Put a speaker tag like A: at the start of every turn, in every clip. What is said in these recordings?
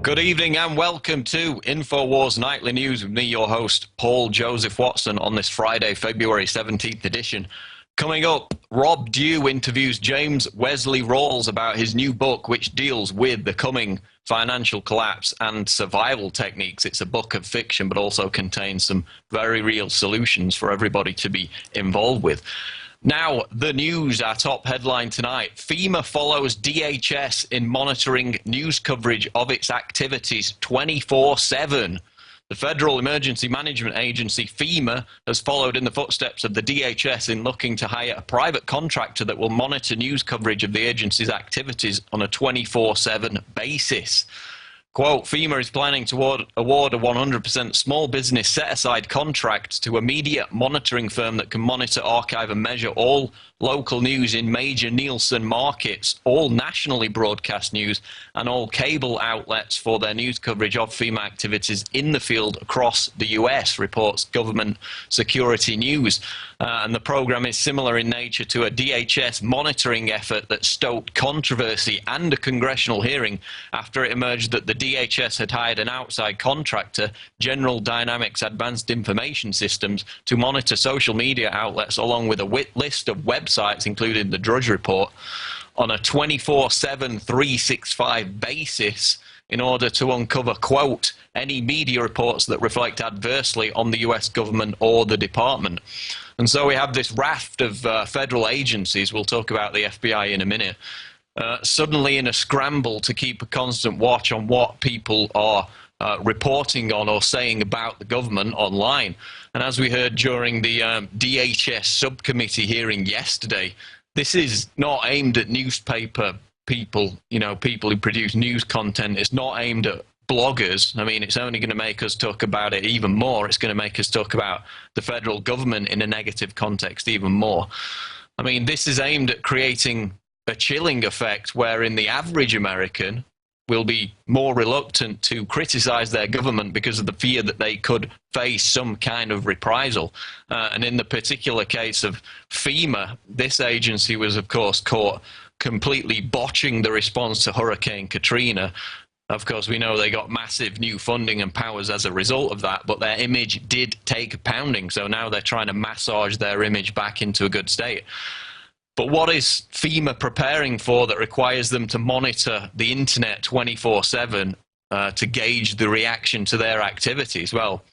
A: Good evening and welcome to Infowars Nightly News with me, your host, Paul Joseph Watson, on this Friday, February 17th edition. Coming up, Rob Dew interviews James Wesley Rawls about his new book, which deals with the coming financial collapse and survival techniques. It's a book of fiction, but also contains some very real solutions for everybody to be involved with. Now, the news, our top headline tonight. FEMA follows DHS in monitoring news coverage of its activities 24/7. The Federal Emergency Management Agency, FEMA, has followed in the footsteps of the DHS in looking to hire a private contractor that will monitor news coverage of the agency's activities on a 24/7 basis. Quote, FEMA is planning to award a 100% small business set-aside contract to a media monitoring firm that can monitor, archive and measure all local news in major Nielsen markets, all nationally broadcast news and all cable outlets for their news coverage of FEMA activities in the field across the US, reports Government Security News. And the program is similar in nature to a DHS monitoring effort that stoked controversy and a congressional hearing after it emerged that the DHS had hired an outside contractor, General Dynamics Advanced Information Systems, to monitor social media outlets along with a list of websites, including the Drudge Report, on a 24/7, 365 basis in order to uncover, quote, any media reports that reflect adversely on the US government or the department. And so we have this raft of federal agencies, we'll talk about the FBI in a minute, suddenly in a scramble to keep a constant watch on what people are reporting on or saying about the government online. And as we heard during the DHS subcommittee hearing yesterday, this is not aimed at newspaper people, people who produce news content. It's not aimed at bloggers. I mean, it's only going to make us talk about it even more. It's going to make us talk about the federal government in a negative context even more. I mean, this is aimed at creating a chilling effect wherein the average American will be more reluctant to criticize their government because of the fear that they could face some kind of reprisal. And in the particular case of FEMA, this agency was, of course, caught completely botching the response to Hurricane Katrina. Of course, we know they got massive new funding and powers as a result of that, but their image did take a pounding. So now they're trying to massage their image back into a good state. But what is FEMA preparing for that requires them to monitor the internet 24/7 to gauge the reaction to their activities? Well,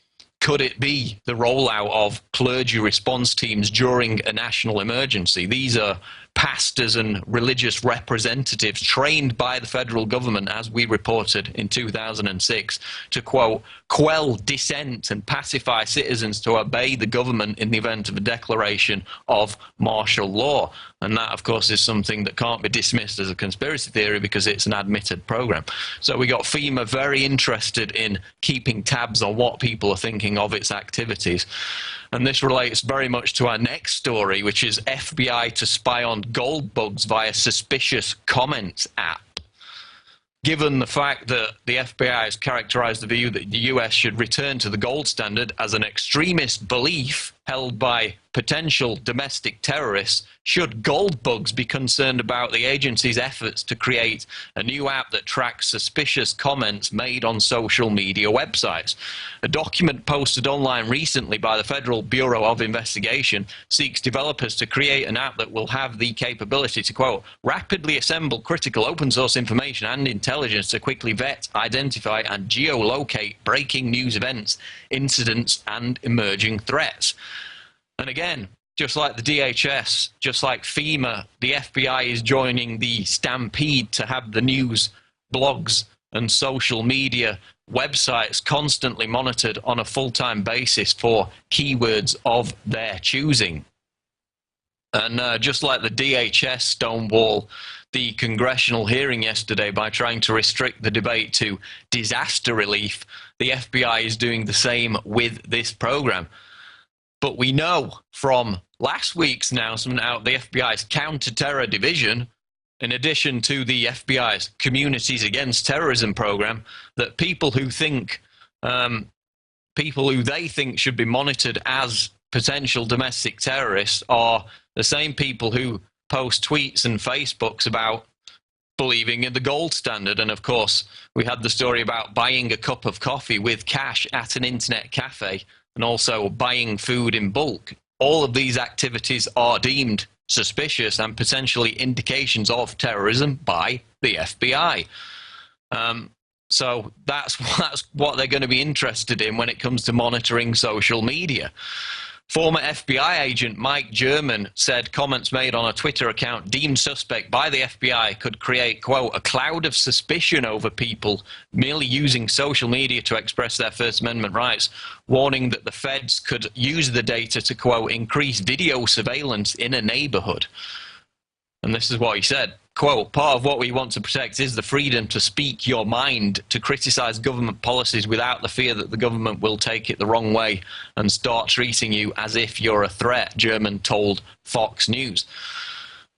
A: could it be the rollout of clergy response teams during a national emergency? These are pastors and religious representatives trained by the federal government, as we reported in 2006, to, quote, quell dissent and pacify citizens to obey the government in the event of a declaration of martial law. And that, of course, is something that can't be dismissed as a conspiracy theory because it's an admitted program. So we got FEMA very interested in keeping tabs on what people are thinking of its activities. And this relates very much to our next story, which is FBI to spy on gold bugs via suspicious comments app. Given the fact that the FBI has characterized the view that the US should return to the gold standard as an extremist belief held by potential domestic terrorists, should gold bugs be concerned about the agency's efforts to create a new app that tracks suspicious comments made on social media websites? A document posted online recently by the Federal Bureau of Investigation seeks developers to create an app that will have the capability to, quote, rapidly assemble critical open source information and intelligence to quickly vet, identify, and geolocate breaking news events, incidents, and emerging threats. And again, just like the DHS, just like FEMA, the FBI is joining the stampede to have the news, blogs, and social media websites constantly monitored on a full-time basis for keywords of their choosing. And just like the DHS stonewall the congressional hearing yesterday by trying to restrict the debate to disaster relief, the FBI is doing the same with this program. But we know from last week's announcement out the FBI's counter-terror division, in addition to the FBI's Communities Against Terrorism program, that people who they think should be monitored as potential domestic terrorists are the same people who post tweets and Facebooks about believing in the gold standard. And of course, we had the story about buying a cup of coffee with cash at an internet cafe and also buying food in bulk. All of these activities are deemed suspicious and potentially indications of terrorism by the FBI. So that's what they're going to be interested in when it comes to monitoring social media. Former FBI agent Mike German said comments made on a Twitter account deemed suspect by the FBI could create, quote, a cloud of suspicion over people merely using social media to express their First Amendment rights, warning that the feds could use the data to, quote, increase video surveillance in a neighborhood. And this is what he said. Quote, part of what we want to protect is the freedom to speak your mind, to criticize government policies without the fear that the government will take it the wrong way and start treating you as if you're a threat, German told Fox News.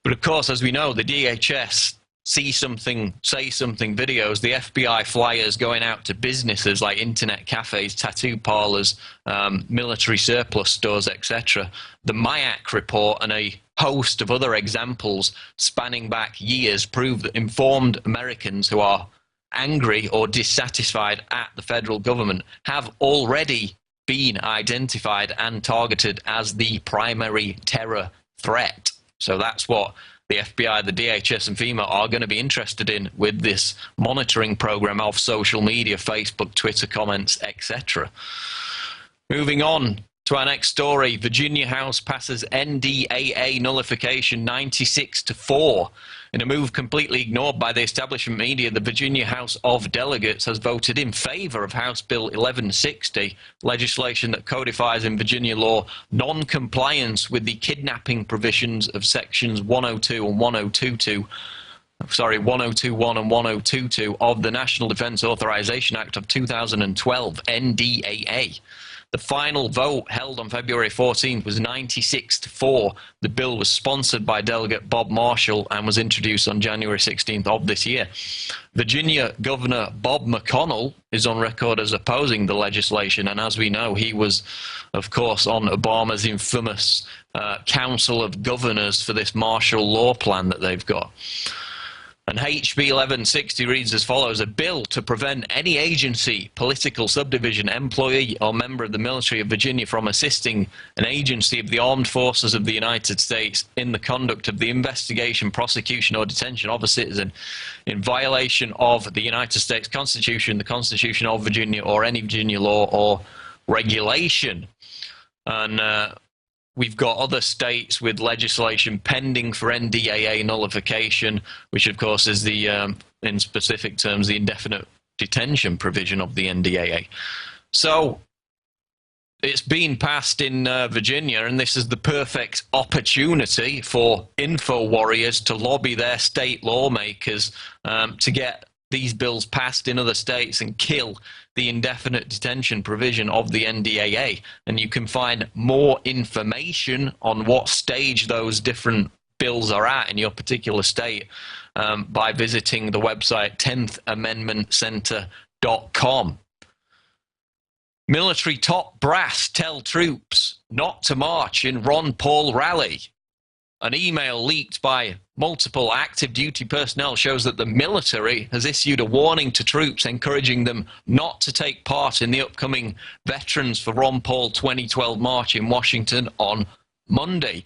A: But of course, as we know, the DHS see something, say something videos, the FBI flyers going out to businesses like internet cafes, tattoo parlors, military surplus stores, etc. The MIAC report and a host of other examples spanning back years prove that informed Americans who are angry or dissatisfied at the federal government have already been identified and targeted as the primary terror threat. So that's what the FBI, the DHS and FEMA are going to be interested in with this monitoring program of social media, Facebook, Twitter comments, etc. Moving on to our next story, Virginia House passes NDAA nullification 96-4. In a move completely ignored by the establishment media, the Virginia House of Delegates has voted in favor of House Bill 1160, legislation that codifies in Virginia law non-compliance with the kidnapping provisions of sections 102 and 1022 1021 and 1022 of the National Defense Authorization Act of 2012, NDAA. The final vote, held on February 14th, was 96-4. The bill was sponsored by Delegate Bob Marshall and was introduced on January 16th of this year. Virginia Governor Bob McConnell is on record as opposing the legislation, and as we know, he was, of course, on Obama's infamous Council of Governors for this martial law plan that they've got. And HB 1160 reads as follows: a bill to prevent any agency, political subdivision, employee, or member of the military of Virginia from assisting an agency of the armed forces of the United States in the conduct of the investigation, prosecution, or detention of a citizen in violation of the United States Constitution, the Constitution of Virginia, or any Virginia law or regulation. And we've got other states with legislation pending for NDAA nullification, which of course is the, in specific terms, the indefinite detention provision of the NDAA. So it's been passed in Virginia, and this is the perfect opportunity for info warriors to lobby their state lawmakers to get these bills passed in other states and kill the indefinite detention provision of the NDAA. And you can find more information on what stage those different bills are at in your particular state by visiting the website 10thamendmentcenter.com. Military top brass tell troops not to march in Ron Paul rally. An email leaked by multiple active duty personnel shows that the military has issued a warning to troops encouraging them not to take part in the upcoming Veterans for Ron Paul 2012 march in Washington on Monday.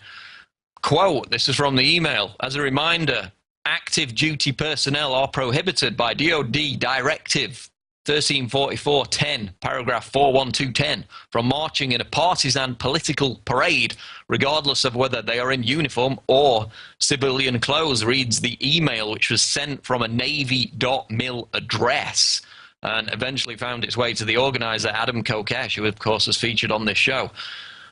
A: Quote, this is from the email: as a reminder, active duty personnel are prohibited by DoD Directive 1344-10, paragraph 41210, from marching in a partisan political parade, regardless of whether they are in uniform or civilian clothes, reads the email, which was sent from a Navy.mil address and eventually found its way to the organizer, Adam Kokesh, who, of course, was featured on this show.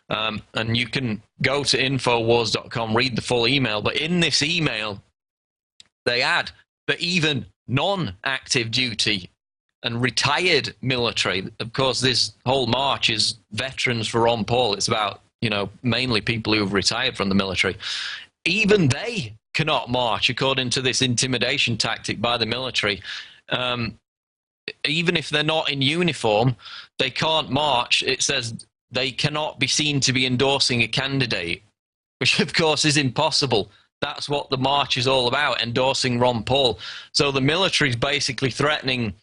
A: And you can go to Infowars.com, read the full email. But in this email, they add that even non-active duty and retired military, of course, this whole march is Veterans for Ron Paul. It's about, you know, mainly people who have retired from the military. Even they cannot march, according to this intimidation tactic by the military. Even if they're not in uniform, they can't march. It says they cannot be seen to be endorsing a candidate, which, of course, is impossible. That's what the march is all about, endorsing Ron Paul. So the military is basically threatening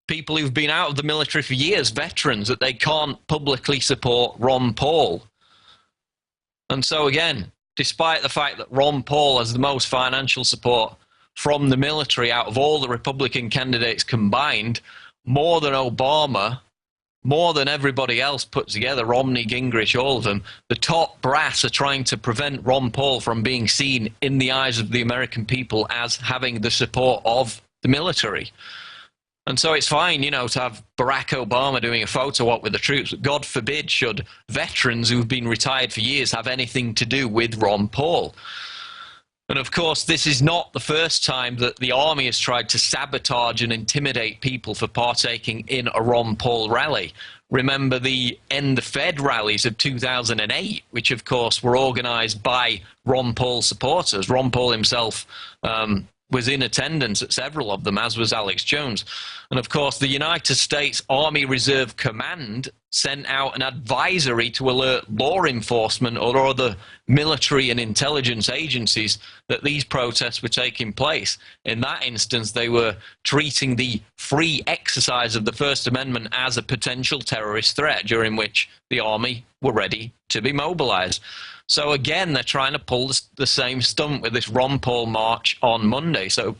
A: people who've been out of the military for years, veterans, that they can't publicly support Ron Paul. And so again, despite the fact that Ron Paul has the most financial support from the military out of all the Republican candidates combined, more than Obama, more than everybody else put together, Romney, Gingrich, all of them, the top brass are trying to prevent Ron Paul from being seen in the eyes of the American people as having the support of the military. And so it's fine, you know, to have Barack Obama doing a photo op with the troops. God forbid should veterans who've been retired for years have anything to do with Ron Paul. And of course, this is not the first time that the army has tried to sabotage and intimidate people for partaking in a Ron Paul rally. Remember the End the Fed rallies of 2008, which of course were organized by Ron Paul supporters. Ron Paul himself was in attendance at several of them, as was Alex Jones. And of course, the United States Army Reserve Command sent out an advisory to alert law enforcement or other military and intelligence agencies that these protests were taking place. In that instance, they were treating the free exercise of the First Amendment as a potential terrorist threat, during which the army were ready to be mobilized. So again, they're trying to pull the same stunt with this Ron Paul march on Monday. So,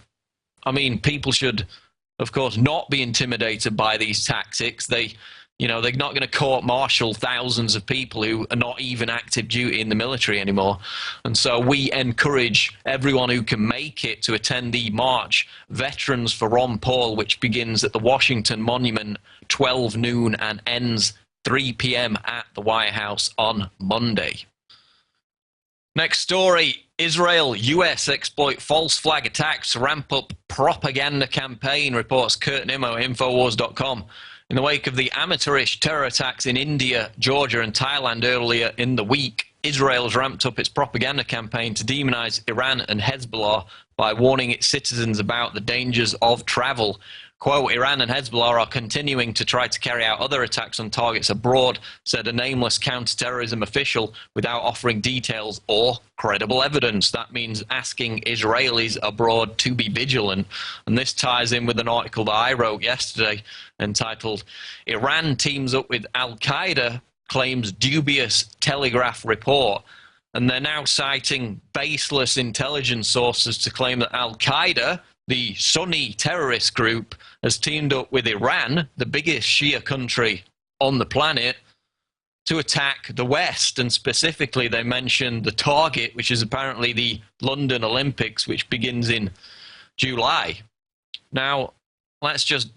A: I mean, people should, of course, not be intimidated by these tactics. They're not going to court-martial thousands of people who are not even active duty in the military anymore. And so we encourage everyone who can make it to attend the march, Veterans for Ron Paul, which begins at the Washington Monument 12 noon and ends 3 p.m. at the White House on Monday. Next story, Israel, US exploit false flag attacks to ramp up propaganda campaign, reports Kurt Nimmo, Infowars.com. In the wake of the amateurish terror attacks in India, Georgia and Thailand earlier in the week, Israel has ramped up its propaganda campaign to demonize Iran and Hezbollah by warning its citizens about the dangers of travel. Quote, Iran and Hezbollah are continuing to try to carry out other attacks on targets abroad, said a nameless counterterrorism official, without offering details or credible evidence. That means asking Israelis abroad to be vigilant. And this ties in with an article that I wrote yesterday entitled, Iran teams up with Al-Qaeda, claims dubious Telegraph report. And they're now citing baseless intelligence sources to claim that Al-Qaeda, the Sunni terrorist group, has teamed up with Iran, the biggest Shia country on the planet, to attack the West. And specifically, they mentioned the target, which is apparently the London Olympics, which begins in July. Now, let's just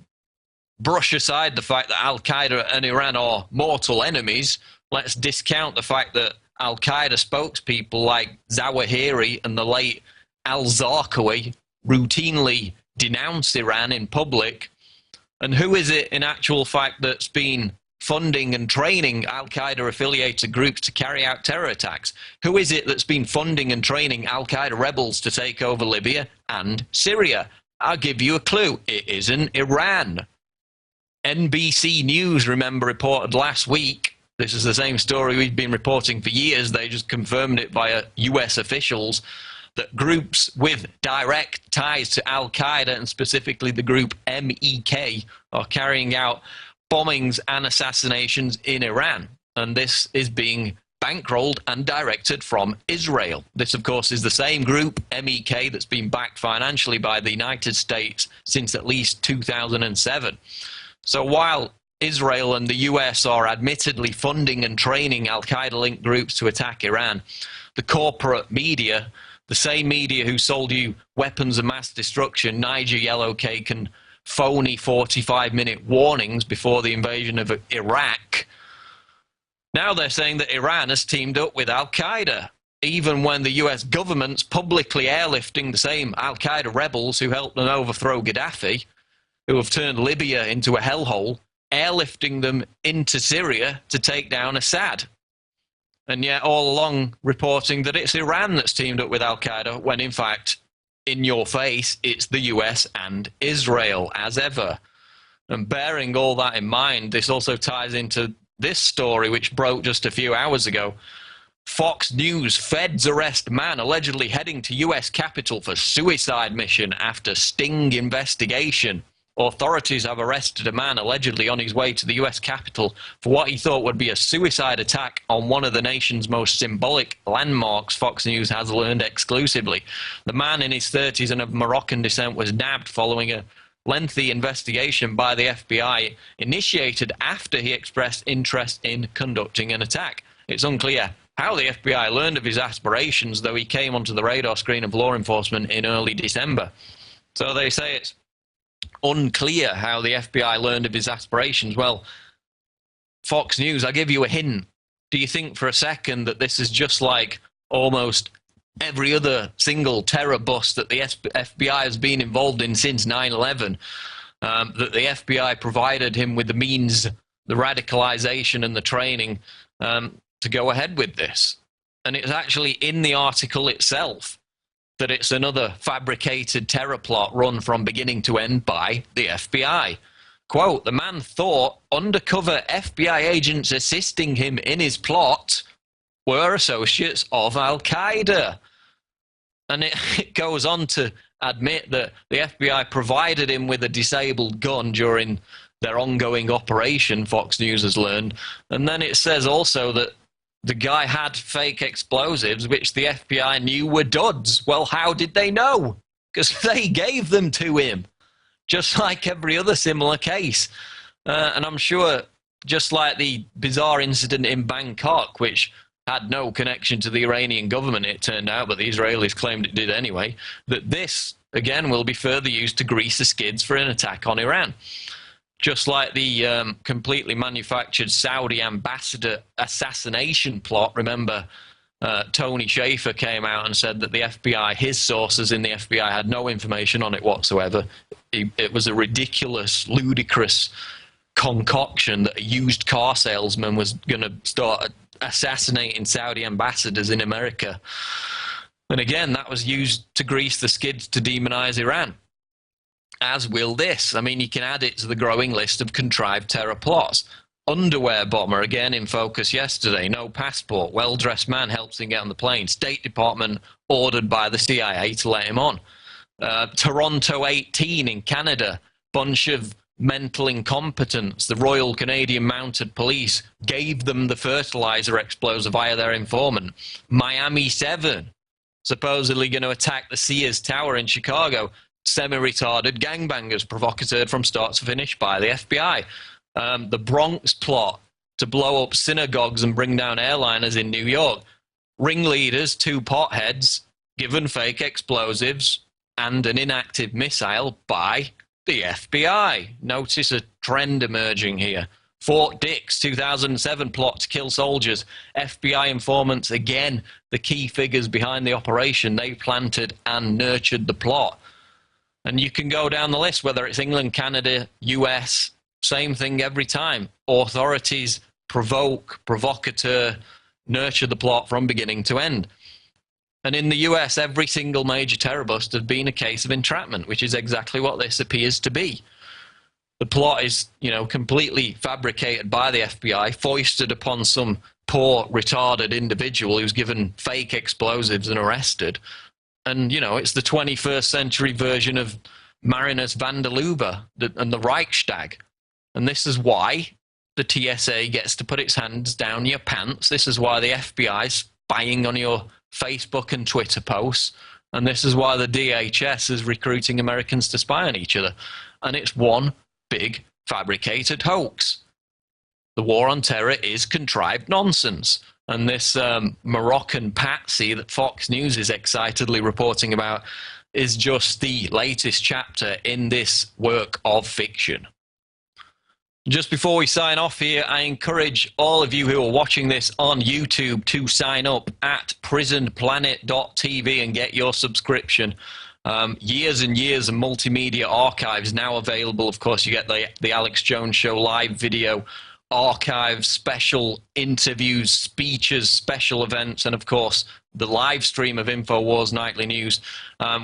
A: brush aside the fact that Al-Qaeda and Iran are mortal enemies. Let's discount the fact that Al-Qaeda spokespeople like Zawahiri and the late al-Zarqawi routinely denounce Iran in public. And who is it in actual fact that's been funding and training Al-Qaeda affiliated groups to carry out terror attacks? Who is it that's been funding and training Al-Qaeda rebels to take over Libya and Syria? I'll give you a clue. It isn't Iran. NBC News, remember, reported last week, this is the same story we've been reporting for years, they just confirmed it via US officials, that groups with direct ties to Al-Qaeda, and specifically the group MEK, are carrying out bombings and assassinations in Iran. And this is being bankrolled and directed from Israel. This, of course, is the same group, MEK, that's been backed financially by the United States since at least 2007. So while Israel and the US are admittedly funding and training Al-Qaeda-linked groups to attack Iran, the corporate media, the same media who sold you weapons of mass destruction, Niger yellow cake, and phony 45-minute warnings before the invasion of Iraq, now they're saying that Iran has teamed up with Al-Qaeda, even when the US government's publicly airlifting the same Al-Qaeda rebels who helped them overthrow Gaddafi, who have turned Libya into a hellhole, airlifting them into Syria to take down Assad. And yet all along reporting that it's Iran that's teamed up with Al-Qaeda, when in fact, in your face, it's the US and Israel, as ever. And bearing all that in mind, this also ties into this story, which broke just a few hours ago. Fox News, feds arrest man allegedly heading to U.S. Capitol for suicide mission after sting investigation. Authorities have arrested a man allegedly on his way to the U.S. Capitol for what he thought would be a suicide attack on one of the nation's most symbolic landmarks, Fox News has learned exclusively. The man in his 30s and of Moroccan descent was nabbed following a lengthy investigation by the FBI, initiated after he expressed interest in conducting an attack. It's unclear how the FBI learned of his aspirations, though he came onto the radar screen of law enforcement in early December. So they say it's unclear how the FBI learned of his aspirations. Well, Fox News, I'll give you a hint. Do you think for a second that this is just like almost every other single terror bust that the FBI has been involved in since 9/11, that the FBI provided him with the means, the radicalization and the training to go ahead with this? And it's actually in the article itself that it's another fabricated terror plot run from beginning to end by the FBI. Quote, the man thought undercover FBI agents assisting him in his plot were associates of Al-Qaeda. And it goes on to admit that the FBI provided him with a disabled gun during their ongoing operation, Fox News has learned. And then it says also that the guy had fake explosives, which the FBI knew were duds. Well, how did they know? Because they gave them to him, just like every other similar case. And I'm sure, just like the bizarre incident in Bangkok, which had no connection to the Iranian government, it turned out, but the Israelis claimed it did anyway, that this, again, will be further used to grease the skids for an attack on Iran. Just like the completely manufactured Saudi ambassador assassination plot. Remember, Tony Schaefer came out and said that the FBI, his sources in the FBI, had no information on it whatsoever. It was a ridiculous, ludicrous concoction that a used car salesman was going to start assassinating Saudi ambassadors in America. And again, that was used to grease the skids to demonize Iran. As will this. I mean, you can add it to the growing list of contrived terror plots. Underwear bomber, again in focus yesterday. No passport. Well-dressed man helps him get on the plane. State Department ordered by the CIA to let him on. Toronto 18 in Canada. Bunch of mental incompetence. The Royal Canadian Mounted Police gave them the fertilizer explosive via their informant. Miami 7. Supposedly going to attack the Sears Tower in Chicago. Semi-retarded gangbangers provocateured from start to finish by the FBI. The Bronx plot to blow up synagogues and bring down airliners in New York. Ringleaders, 2 potheads, given fake explosives and an inactive missile by the FBI. Notice a trend emerging here. Fort Dix, 2007 plot to kill soldiers. FBI informants, again, the key figures behind the operation. They planted and nurtured the plot. And you can go down the list, whether it's England, Canada, US, same thing every time. Authorities provoke, provocateur, nurture the plot from beginning to end. And in the US, every single major terror bust has been a case of entrapment, which is exactly what this appears to be. The plot is, completely fabricated by the FBI, foisted upon some poor, retarded individual who's given fake explosives and arrested. And, it's the 21st century version of Marinus van der Lubbe and the Reichstag. And this is why the TSA gets to put its hands down your pants. This is why the FBI is spying on your Facebook and Twitter posts. And this is why the DHS is recruiting Americans to spy on each other. And it's one big fabricated hoax. The war on terror is contrived nonsense. And this Moroccan patsy that Fox News is excitedly reporting about is just the latest chapter in this work of fiction. Just before we sign off here, I encourage all of you who are watching this on YouTube to sign up at prisonplanet.tv and get your subscription. Years and years of multimedia archives now available. Of course, you get the Alex Jones Show live video archives, special interviews, speeches, special events, and of course, the live stream of Infowars Nightly News.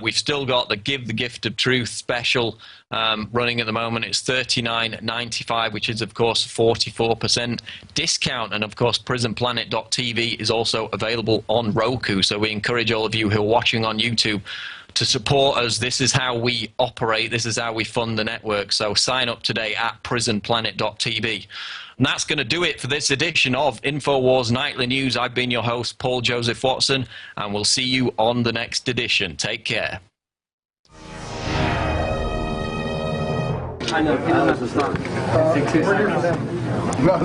A: We've still got the Give the Gift of Truth special running at the moment. It's $39.95, which is, of course, 44% discount. And, of course, prisonplanet.tv is also available on Roku. So we encourage all of you who are watching on YouTube to support us. This is how we operate. This is how we fund the network. So sign up today at prisonplanet.tv. And that's going to do it for this edition of Infowars Nightly News. I've been your host, Paul Joseph Watson, and we'll see you on the next edition. Take care.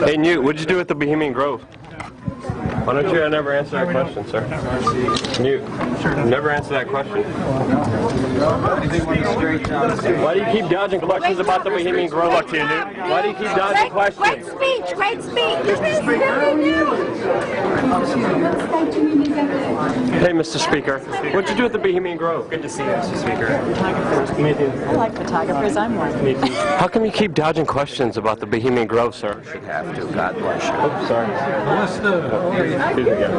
B: Hey, Newt, what'd you do at the Bohemian Grove? Why don't you never answer that question, sir? Newt, never answer that question. Why do you keep dodging questions about the Bohemian Grove? Up to you, Newt. Why do you keep dodging questions?
C: Great speech, great speech.
B: Hey, Mr. Speaker, what'd you do at the Bohemian Grove?
D: Good to see you, Mr. Speaker.
E: I like photographers. I'm one.
B: How come you keep dodging questions about the Bohemian Grove, sir?
D: You should have to. God bless you.
B: Oops, sorry. Excuse me again.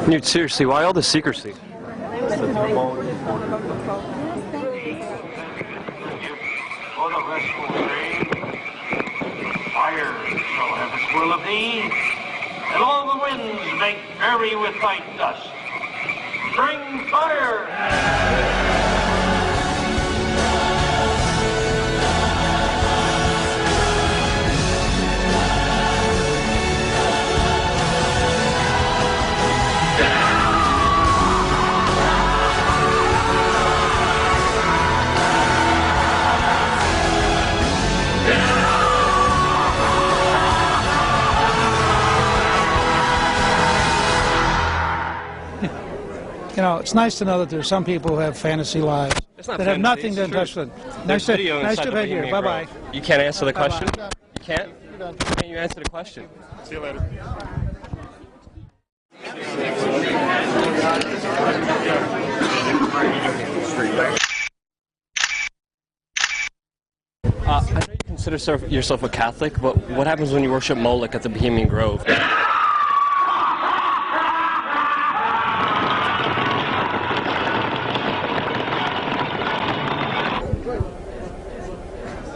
B: Newt, seriously, why all the secrecy?
F: For the restful rain, fire shall have its will of thee, and all the winds make merry with thy dust. Bring fire!
G: You know, it's nice to know that there's some people who have fantasy lives that have nothing to touch with. Nice to be here. Bye-bye.
B: You can't answer the question? You can't? Can you answer the question? See you later. I know you consider yourself a Catholic, but what happens when you worship Moloch at the Bohemian Grove?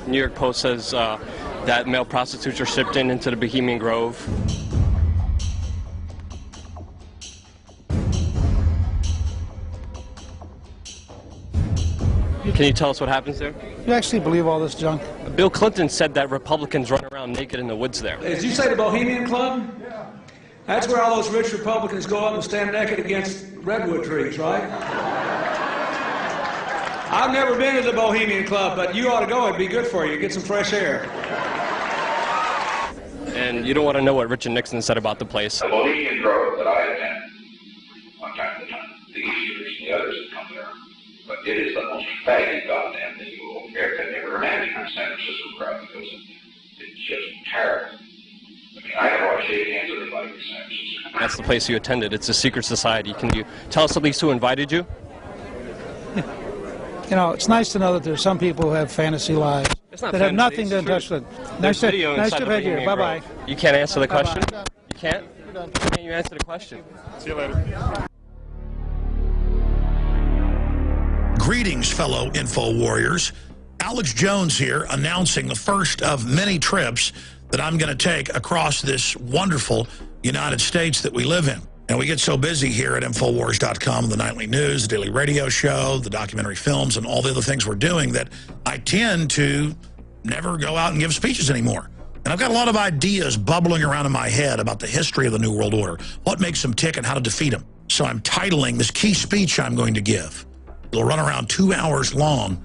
B: New York Post says that male prostitutes are shipped into the Bohemian Grove. Can you tell us what happens there?
G: You actually believe all this junk?
B: Bill Clinton said that Republicans run around naked in the woods there.
H: Did you say the Bohemian Club? That's where all those rich Republicans go up and stand naked against redwood trees, right? I've never been to the Bohemian Club, but you ought to go. It'd be good for you. Get some fresh air.
B: And you don't want to know what Richard Nixon said about the place.
I: The Bohemian Grove that I attend, one time to time, the Easterners and the others that come there, but it is the most faggy goddamn thing you will could ever imagine in a San Francisco crowd, because it's just terrible. I mean, I never want to shake hands with anybody in San Francisco.
B: That's the place you attended. It's a secret society. Can you tell us at least who invited you?
G: You know, it's nice to know that there's some people who have fantasy lives that have nothing to touch with. Nice to be here. Bye-bye.
B: You can't answer the question? You can't? Can you answer the question? See you later.
J: Greetings, fellow Info Warriors. Alex Jones here, announcing the first of many trips that I'm going to take across this wonderful United States that we live in. And we get so busy here at Infowars.com, the nightly news, the daily radio show, the documentary films, and all the other things we're doing that I tend to never go out and give speeches anymore. And I've got a lot of ideas bubbling around in my head about the history of the New World Order, what makes them tick and how to defeat them. So I'm titling this key speech I'm going to give. It'll run around 2 hours long,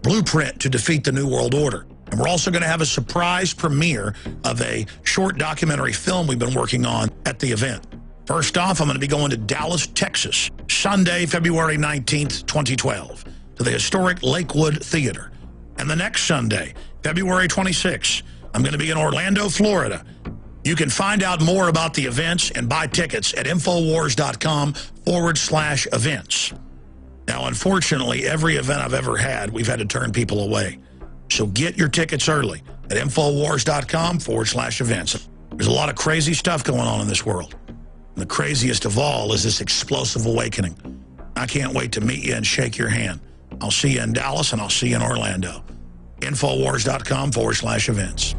J: Blueprint to Defeat the New World Order. And we're also going to have a surprise premiere of a short documentary film we've been working on at the event. First off, I'm going to be going to Dallas, Texas, Sunday, February 19th, 2012, to the historic Lakewood Theater. And the next Sunday, February 26th, I'm going to be in Orlando, Florida. You can find out more about the events and buy tickets at Infowars.com/events. Now, unfortunately, every event I've ever had, we've had to turn people away. So get your tickets early at Infowars.com/events. There's a lot of crazy stuff going on in this world. And the craziest of all is this explosive awakening. I can't wait to meet you and shake your hand. I'll see you in Dallas, and I'll see you in Orlando. Infowars.com/events.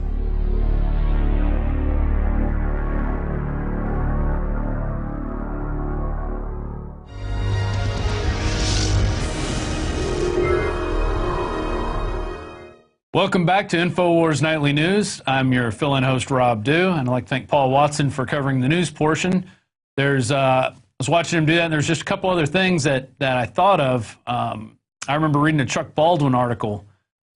C: Welcome back to Infowars Nightly News. I'm your fill-in host, Rob Dew, and I'd like to thank Paul Watson for covering the news portion. I was watching him do that, and there's just a couple other things that I thought of. I remember reading a Chuck Baldwin article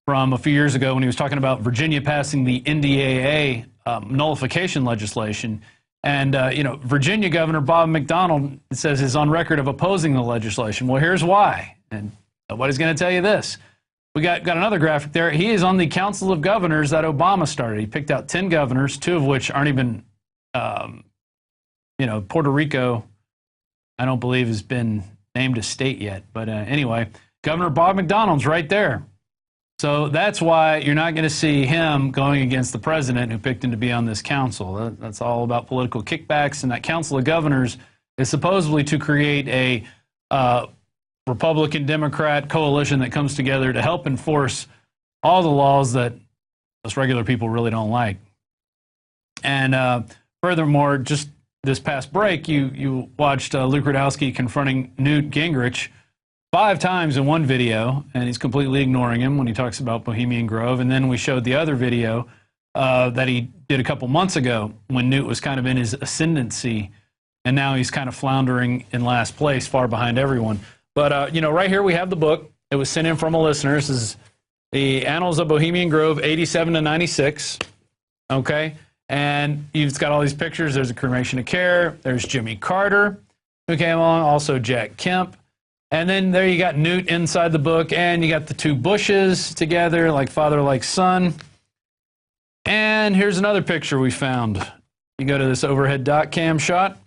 C: from a few years ago when he was talking about Virginia passing the NDAA nullification legislation. And, Virginia Governor Bob McDonnell says is on record of opposing the legislation. Well, here's why. And nobody's going to tell you this. We got another graphic there. He is on the Council of Governors that Obama started. He picked out 10 governors, 2 of which aren't even, Puerto Rico, I don't believe, has been named a state yet. But anyway, Governor Bob McDonnell's right there. So that's why you're not going to see him going against the president who picked him to be on this council. That's all about political kickbacks, and that Council of Governors is supposedly to create a Republican-Democrat coalition that comes together to help enforce all the laws that us regular people really don't like. And furthermore, just this past break, you watched Luke Rudkowski confronting Newt Gingrich 5 times in one video, and he's completely ignoring him when he talks about Bohemian Grove. And then we showed the other video that he did a couple months ago when Newt was kind of in his ascendancy, and now he's kind of floundering in last place, far behind everyone. But, right here we have the book. It was sent in from a listener. This is the Annals of Bohemian Grove, 87 to 96. Okay? And it's got all these pictures. There's a cremation of care. There's Jimmy Carter, who came along. Also Jack Kemp. And then there you got Newt inside the book. And you got the 2 Bushes together, like father, like son. And here's another picture we found. You go to this overhead dot cam shot.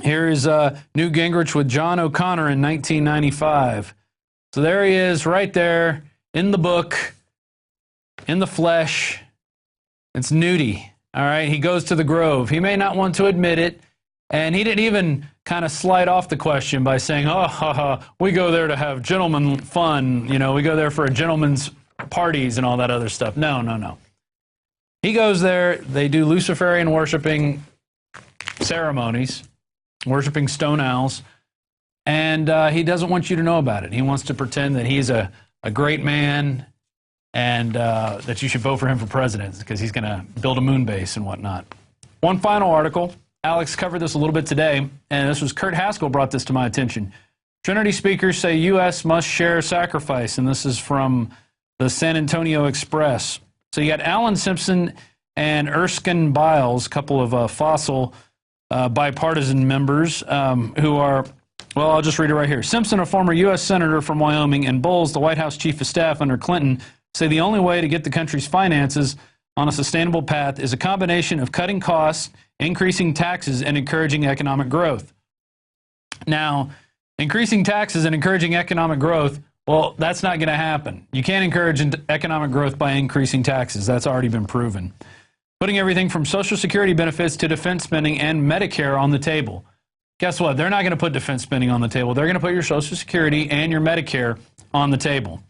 C: Here is Newt Gingrich with John O'Connor in 1995. So there he is right there in the book, in the flesh. It's Newty, all right? He goes to the Grove. He may not want to admit it, and he didn't even kind of slide off the question by saying, we go there to have gentleman fun. We go there for a gentleman's parties and all that other stuff. No. He goes there. They do Luciferian worshiping ceremonies, worshiping stone owls, and he doesn't want you to know about it. He wants to pretend that he's a great man and that you should vote for him for president because he's going to build a moon base and whatnot. One final article. Alex covered this a little bit today, and this was Kurt Haskell brought this to my attention. Trinity speakers say U.S. must share sacrifice, and this is from the San Antonio Express. So you got Alan Simpson and Erskine Biles, a couple of fossil bipartisan members who are, well, I'll just read it right here. Simpson, a former U.S. Senator from Wyoming, and Bowles, the White House Chief of Staff under Clinton, say the only way to get the country's finances on a sustainable path is a combination of cutting costs, increasing taxes, and encouraging economic growth. Now, increasing taxes and encouraging economic growth, well, that's not going to happen. You can't encourage economic growth by increasing taxes. That's already been proven. Putting everything from Social Security benefits to defense spending and Medicare on the table. Guess what? They're not going to put defense spending on the table. They're going to put your Social Security and your Medicare on the table.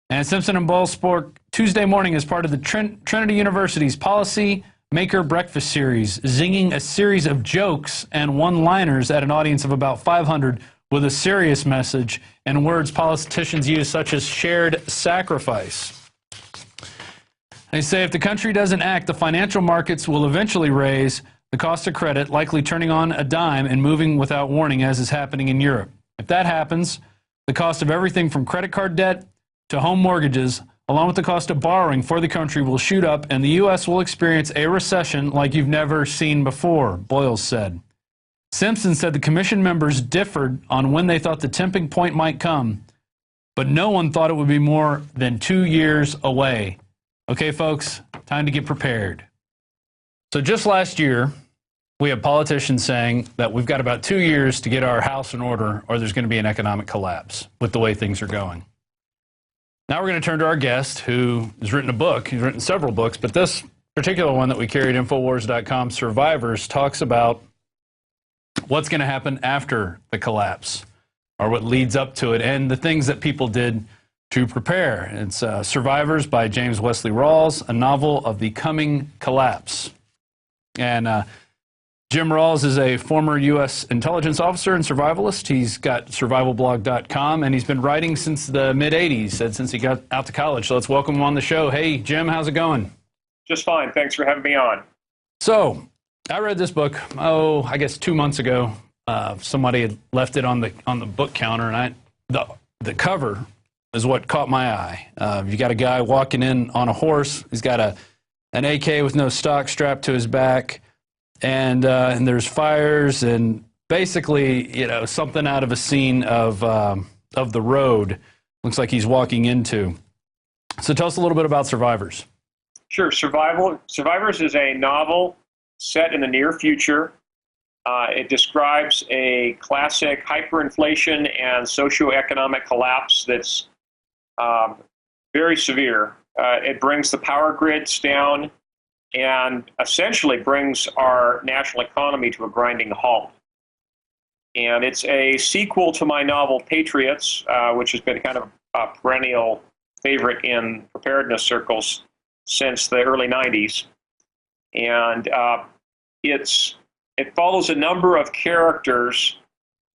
C: And Simpson and Bowles spoke Tuesday morning as part of the Trinity University's Policy Maker Breakfast Series, zinging a series of jokes and one-liners at an audience of about 500 with a serious message and words politicians use, such as shared sacrifice. They say if the country doesn't act, the financial markets will eventually raise the cost of credit, likely turning on a dime and moving without warning, as is happening in Europe. If that happens, the cost of everything from credit card debt to home mortgages, along with the cost of borrowing for the country, will shoot up, and the U.S. will experience a recession like you've never seen before, Boyles said. Simpson said the commission members differed on when they thought the tipping point might come, but no one thought it would be more than 2 years away. Okay, folks, time to get prepared. So just last year, we had politicians saying that we've got about 2 years to get our house in order or there's going to be an economic collapse with the way things are going. Now we're going to turn to our guest who has written a book. He's written several books, but this particular one that we carried, Infowars.com, Survivors, talks about what's going to happen after the collapse, or what leads up to it, and the things that people did to prepare. It's Survivors by James Wesley Rawls, a novel of the coming collapse. And Jim Rawls is a former U.S. intelligence officer and survivalist. He's got survivalblog.com, and he's been writing since the mid-'80s, since he got out to college. So let's welcome him on the show. Hey, Jim, how's it going?
K: Just fine. Thanks for having me on.
C: So I read this book, I guess 2 months ago. Somebody had left it on the book counter, and the cover is what caught my eye. You got a guy walking in on a horse. He's got an AK with no stock strapped to his back. And there's fires and basically, you know, something out of a scene of the road. Looks like he's walking into. So tell us a little bit about Survivors.
K: Sure. Survivors is a novel set in the near future. It describes a classic hyperinflation and socioeconomic collapse that's very severe. It brings the power grids down and essentially brings our national economy to a grinding halt. And it's a sequel to my novel Patriots, which has been kind of a perennial favorite in preparedness circles since the early 90s. And it follows a number of characters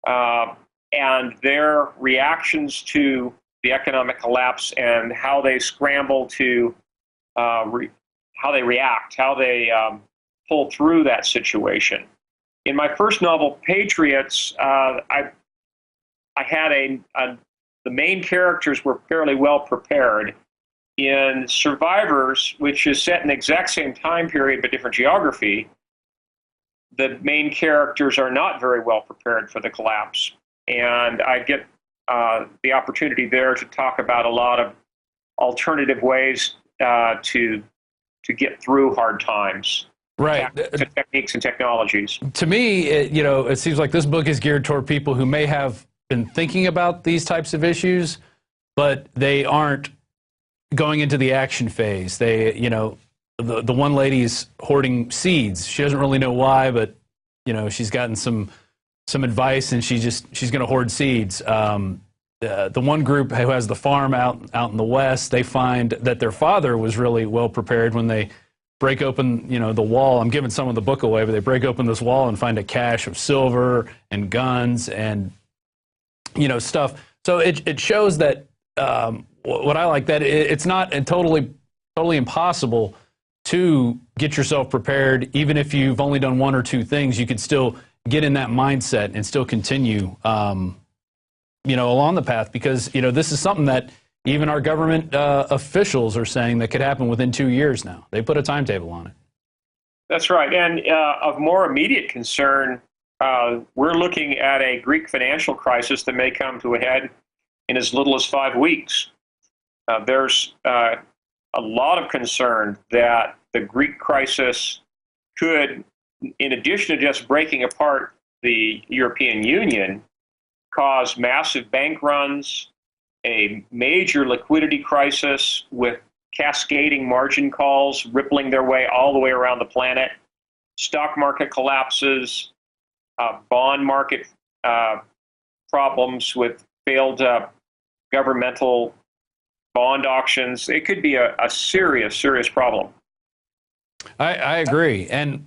K: and their reactions to the economic collapse and how they scramble to how they react, how they pull through that situation. In my first novel, Patriots, I had the main characters were fairly well prepared. In Survivors, which is set in the exact same time period but different geography, the main characters are not very well prepared for the collapse. And I get the opportunity there to talk about a lot of alternative ways to get through hard times,
C: right?
K: Techniques and technologies.
C: To me, it seems like this book is geared toward people who may have been thinking about these types of issues, but they aren't going into the action phase. They, the one lady is hoarding seeds. She doesn't really know why, but she's gotten some advice, and she's going to hoard seeds. The one group who has the farm out in the West, they find that their father was really well prepared when they break open, the wall. I'm giving some of the book away, but they break open this wall and find a cache of silver and guns and, stuff. So it shows that what I like, that it's not totally impossible to get yourself prepared. Even if you've only done one or two things, you could still get in that mindset and still continue along the path, because, this is something that even our government officials are saying that could happen within 2 years now. They put a timetable on it.
K: That's right. And of more immediate concern, we're looking at a Greek financial crisis that may come to a head in as little as 5 weeks. There's a lot of concern that the Greek crisis could, in addition to just breaking apart the European Union, cause massive bank runs, a major liquidity crisis with cascading margin calls rippling their way all the way around the planet, stock market collapses, bond market problems with failed governmental bond auctions. It could be a serious, serious problem.
C: I agree. And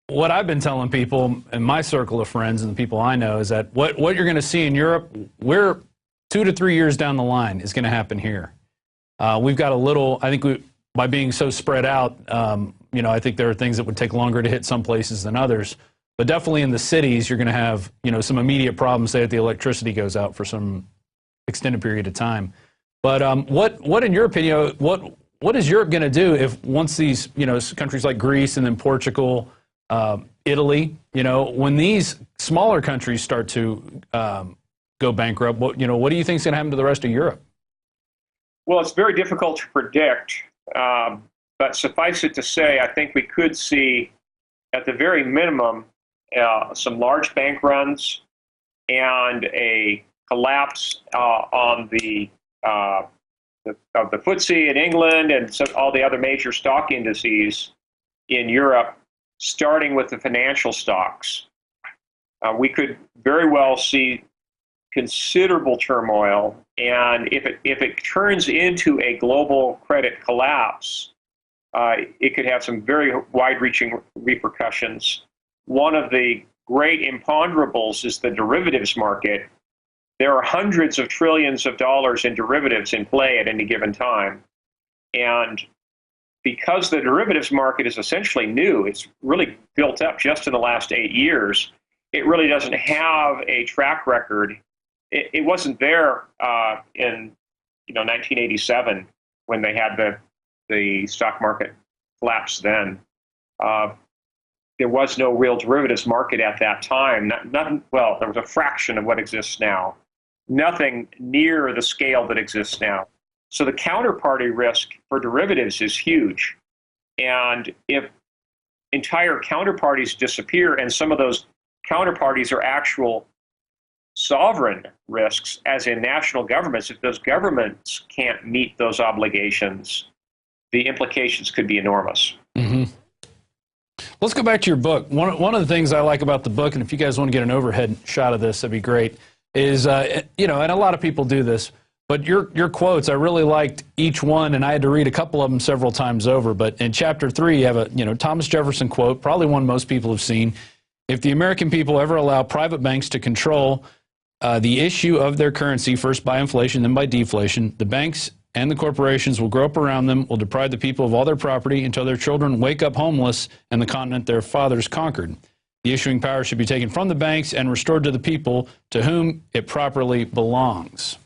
C: what I've been telling people in my circle of friends and the people I know is that what you're going to see in Europe, we're 2 to 3 years down the line, is going to happen here. We've got a little, I think by being so spread out, I think there are things that would take longer to hit some places than others. But definitely in the cities, you're going to have, some immediate problems, say if the electricity goes out for some extended period of time. But what in your opinion, what is Europe going to do if once these, countries like Greece and then Portugal, Italy, when these smaller countries start to go bankrupt, what do you think is going to happen to the rest of Europe?
K: Well, it's very difficult to predict, but suffice it to say, I think we could see, at the very minimum, some large bank runs and a collapse on the FTSE in England and all the other major stock indices in Europe, starting with the financial stocks. We could very well see considerable turmoil, and if it turns into a global credit collapse, it could have some very wide-reaching repercussions. One of the great imponderables is the derivatives market. There are hundreds of trillions of dollars in derivatives in play at any given time. And because the derivatives market is essentially new, it's really built up just in the last 8 years, it really doesn't have a track record. It wasn't there in 1987 when they had the stock market collapse then. There was no real derivatives market at that time. Well, there was a fraction of what exists now. Nothing near the scale that exists now. So the counterparty risk for derivatives is huge. And if entire counterparties disappear, and some of those counterparties are actual sovereign risks, as in national governments, if those governments can't meet those obligations, the implications could be enormous.
C: Mm-hmm. Let's go back to your book. One of the things I like about the book, and if you guys want to get an overhead shot of this, that'd be great, is, and a lot of people do this, but your quotes, I really liked each one, and I had to read a couple of them several times over. But in chapter 3, you have a Thomas Jefferson quote, probably one most people have seen. If the American people ever allow private banks to control the issue of their currency, first by inflation, then by deflation, the banks and the corporations will grow up around them, will deprive the people of all their property until their children wake up homeless and the continent their fathers conquered. The issuing power should be taken from the banks and restored to the people to whom it properly belongs.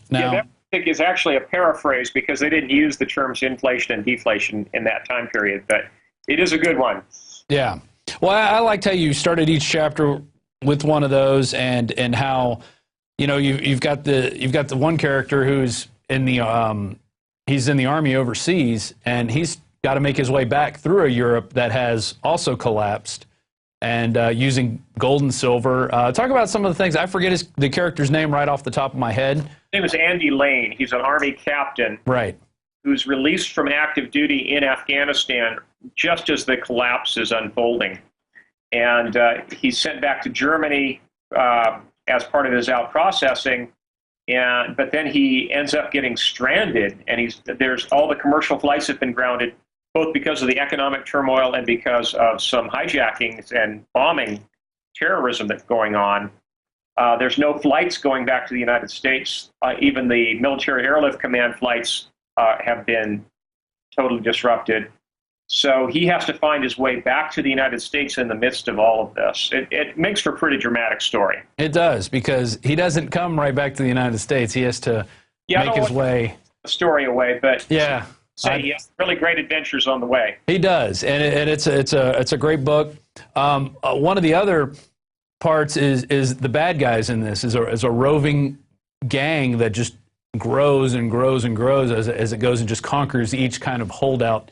C: Now,
K: that I think is actually a paraphrase because they didn't use the terms inflation and deflation in that time period, but it is a good one.
C: Yeah. Well, I liked how you started each chapter with one of those, and how you've got the one character who's in the he's in the army overseas, and he's got to make his way back through a Europe that has also collapsed, and using gold and silver. Talk about some of the things. I forget the character's name right off the top of my head. His
K: name is Andy Lane. He's an Army captain,
C: right, who's
K: released from active duty in Afghanistan just as the collapse is unfolding. And he's sent back to Germany as part of his out-processing, but then he ends up getting stranded, and there's all the commercial flights have been grounded, both because of the economic turmoil and because of some hijackings and bombing terrorism that's going on. There's no flights going back to the United States. Even the military airlift command flights have been totally disrupted. So he has to find his way back to the United States in the midst of all of this. It makes for a pretty dramatic story.
C: It does, because he doesn't come right back to the United States. He has to make his way.
K: The story away, but
C: yeah,
K: he has really great adventures on the way.
C: He does, and it's a great book. One of the other parts is the bad guys in this is a roving gang that just grows and grows and grows as it goes and just conquers each kind of holdout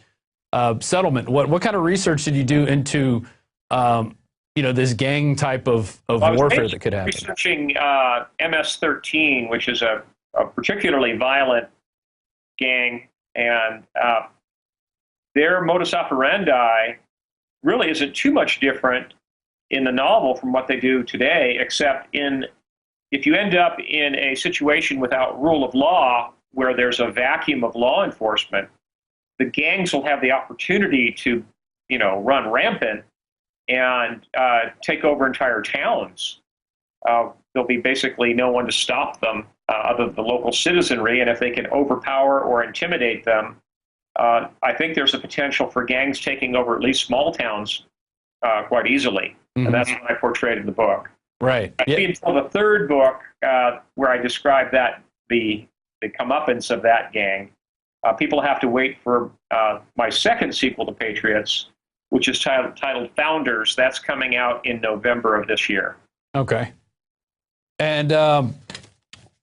C: settlement. What kind of research did you do into this gang type of warfare that could happen?
K: Researching MS-13, which is a particularly violent gang, and their modus operandi really isn't too much different in the novel from what they do today, except if you end up in a situation without rule of law, where there's a vacuum of law enforcement, the gangs will have the opportunity to, run rampant and take over entire towns. There'll be basically no one to stop them other than the local citizenry, and if they can overpower or intimidate them, I think there's a potential for gangs taking over at least small towns quite easily, and that's what I portrayed in the book.
C: Right.
K: I see until the third book, where I describe the comeuppance of that gang. People have to wait for my second sequel to Patriots, which is titled Founders. That's coming out in November of this year.
C: Okay. And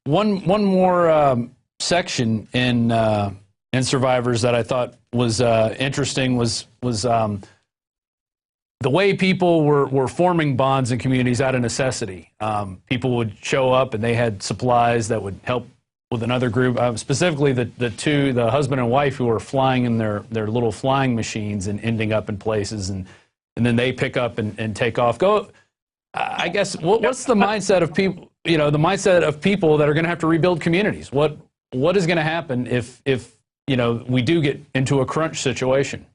C: one more section in Survivors that I thought was interesting was the way people were forming bonds in communities out of necessity. People would show up and they had supplies that would help with another group, specifically the husband and wife who are flying in their little flying machines and ending up in places, and then they pick up and take off. I guess what's the mindset of people? The mindset of people that are going to have to rebuild communities. What is going to happen if we do get into a crunch situation?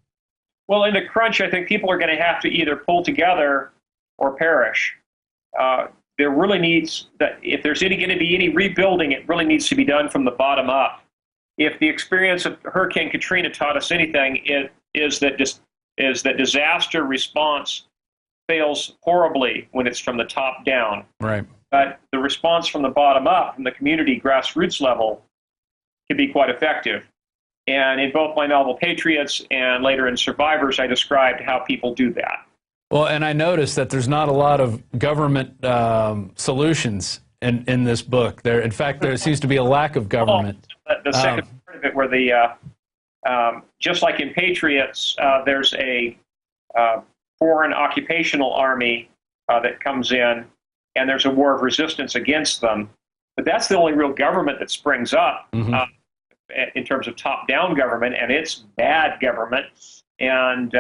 K: Well, in a crunch, I think people are going to have to either pull together or perish. There really needs that. If there's going to be any rebuilding, it really needs to be done from the bottom up. If the experience of Hurricane Katrina taught us anything, it is that disaster response fails horribly when it's from the top down.
C: Right.
K: But the response from the bottom up, from the community grassroots level, can be quite effective. And in both my novel Patriots and later in Survivors, I described how people do that.
C: Well, and I noticed that there's not a lot of government solutions in this book. In fact, there seems to be a lack of government.
K: The second part of it, where just like in Patriots, there's a foreign occupational army that comes in, and there's a war of resistance against them. But that's the only real government that springs up in terms of top-down government, and it's bad government. And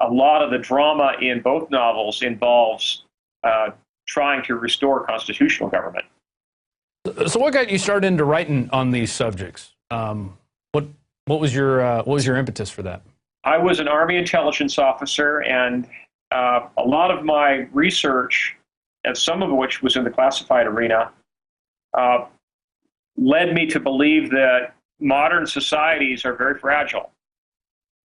K: a lot of the drama in both novels involves trying to restore constitutional government.
C: So, what got you started into writing on these subjects? What was your impetus for that?
K: I was an Army intelligence officer, and a lot of my research, and some of which was in the classified arena, led me to believe that modern societies are very fragile.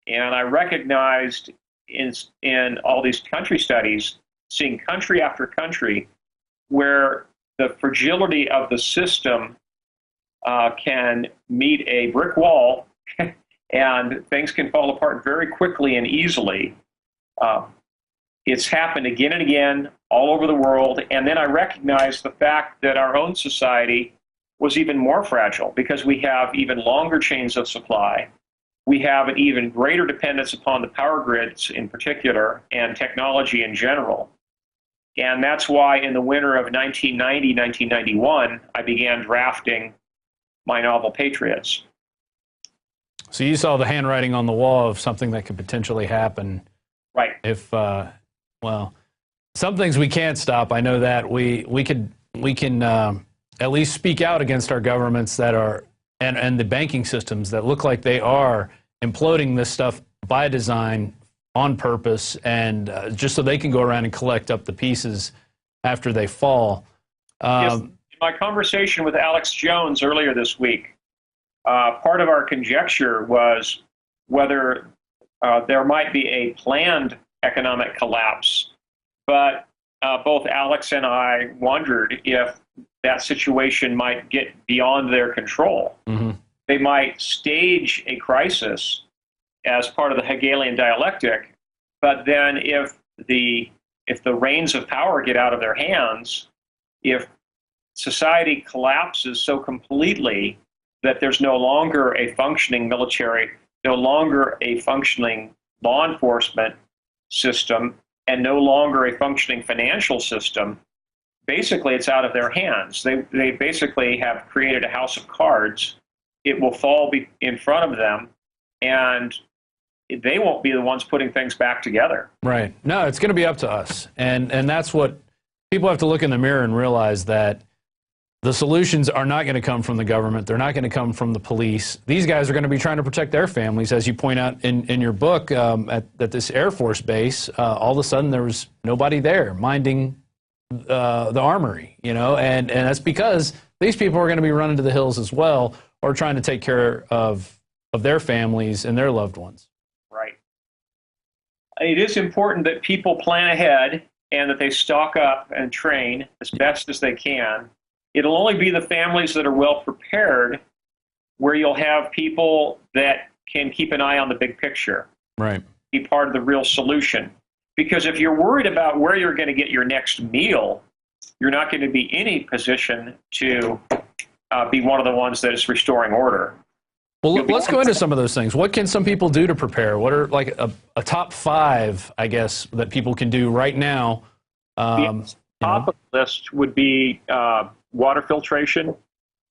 K: And I recognized in all these country studies, seeing country after country, where the fragility of the system can meet a brick wall and things can fall apart very quickly and easily. It's happened again and again all over the world. And then I recognized the fact that our own society was even more fragile because we have even longer chains of supply. We have an even greater dependence upon the power grids in particular and technology in general. And that's why in the winter of 1990, 1991, I began drafting my novel Patriots.
C: So you saw the handwriting on the wall of something that could potentially happen.
K: Right.
C: If, well, some things we can't stop. I know that we can at least speak out against our governments that are, and the banking systems that look like they are imploding this stuff by design, on purpose, and just so they can go around and collect up the pieces after they fall.
K: Yes, in my conversation with Alex Jones earlier this week, part of our conjecture was whether there might be a planned economic collapse, but both Alex and I wondered if that situation might get beyond their control. They might stage a crisis as part of the Hegelian dialectic, but then if the reins of power get out of their hands, if society collapses so completely that there's no longer a functioning military, no longer a functioning law enforcement system, and no longer a functioning financial system, basically it's out of their hands. They basically have created a house of cards. It will fall in front of them, and they won't be the ones putting things back together.
C: Right. No, it's going to be up to us. And that's what people have to look in the mirror and realize, that the solutions are not going to come from the government. They're not going to come from the police. These guys are going to be trying to protect their families. As you point out in your book, at this Air Force base, all of a sudden there was nobody there minding the armory, and that's because these people are going to be running to the hills as well, or trying to take care of their families and their loved ones.
K: Right. It is important that people plan ahead and that they stock up and train as best as they can. It'll only be the families that are well prepared where you'll have people that can keep an eye on the big picture.
C: Right.
K: Be part of the real solution. Because if you're worried about where you're going to get your next meal, you're not going to be in any position to be one of the ones that is restoring order.
C: Well, let's go into some of those things. What can some people do to prepare? What are like a top 5, I guess, that people can do right now?
K: The top of the list would be water filtration